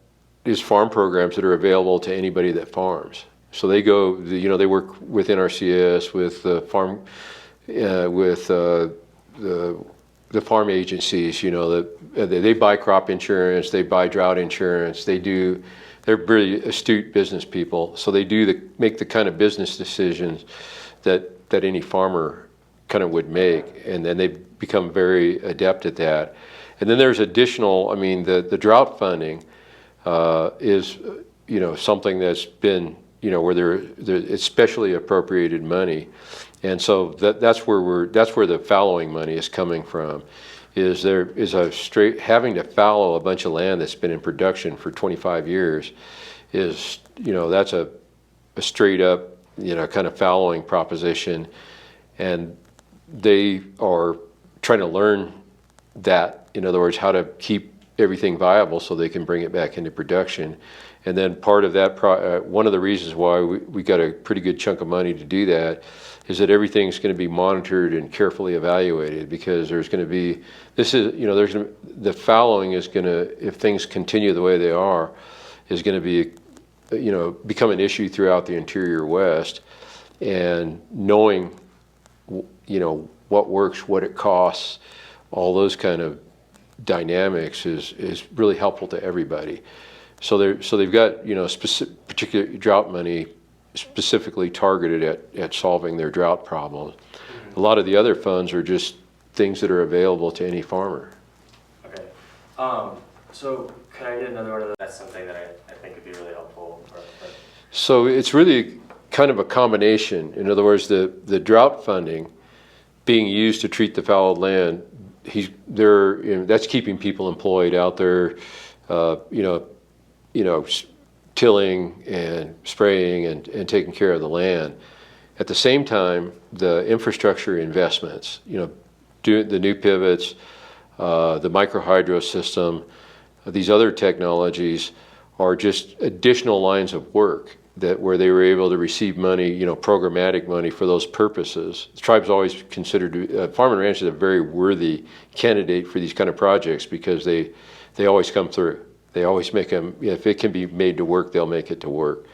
is farm programs that are available to anybody that farms. So they go, you know, they work with NRCS, with the farm, with the farm agencies. You know, they buy crop insurance, they buy drought insurance. They're really astute business people. So they make the kind of business decisions that any farmer kind of would make, and then they become very adept at that. And then there's additional, I mean, the drought funding is, you know, something that's been, you know, where it's specially appropriated money. And so that's where the fallowing money is coming from. Having to fallow a bunch of land that's been in production for 25 years is, you know, that's a straight up, you know, kind of fallowing proposition. And they are trying to learn that, in other words, how to keep everything viable so they can bring it back into production. And then part of that, one of the reasons why we got a pretty good chunk of money to do that is that everything's going to be monitored and carefully evaluated, because there's going to be, the fallowing is going to, if things continue the way they are, is going to be, you know, become an issue throughout the interior West. And knowing, you know, what works, what it costs, all those kind of dynamics is really helpful to everybody. So they've got, you know, particular drought money specifically targeted at solving their drought problems. A lot of the other funds are just things that are available to any farmer. Okay. So could I get another one of those? That's something that I think would be really helpful. So it's really kind of a combination. In other words, the drought funding being used to treat the fallowed land, that's keeping people employed out there, you know, tilling and spraying and taking care of the land. At the same time, the infrastructure investments, you know, the new pivots, the microhydro system, these other technologies are just additional lines of work where they were able to receive money, you know, programmatic money for those purposes. The tribe's always considered, Farm and Ranch is a very worthy candidate for these kind of projects, because they always come through. They always make them, if it can be made to work, they'll make it to work.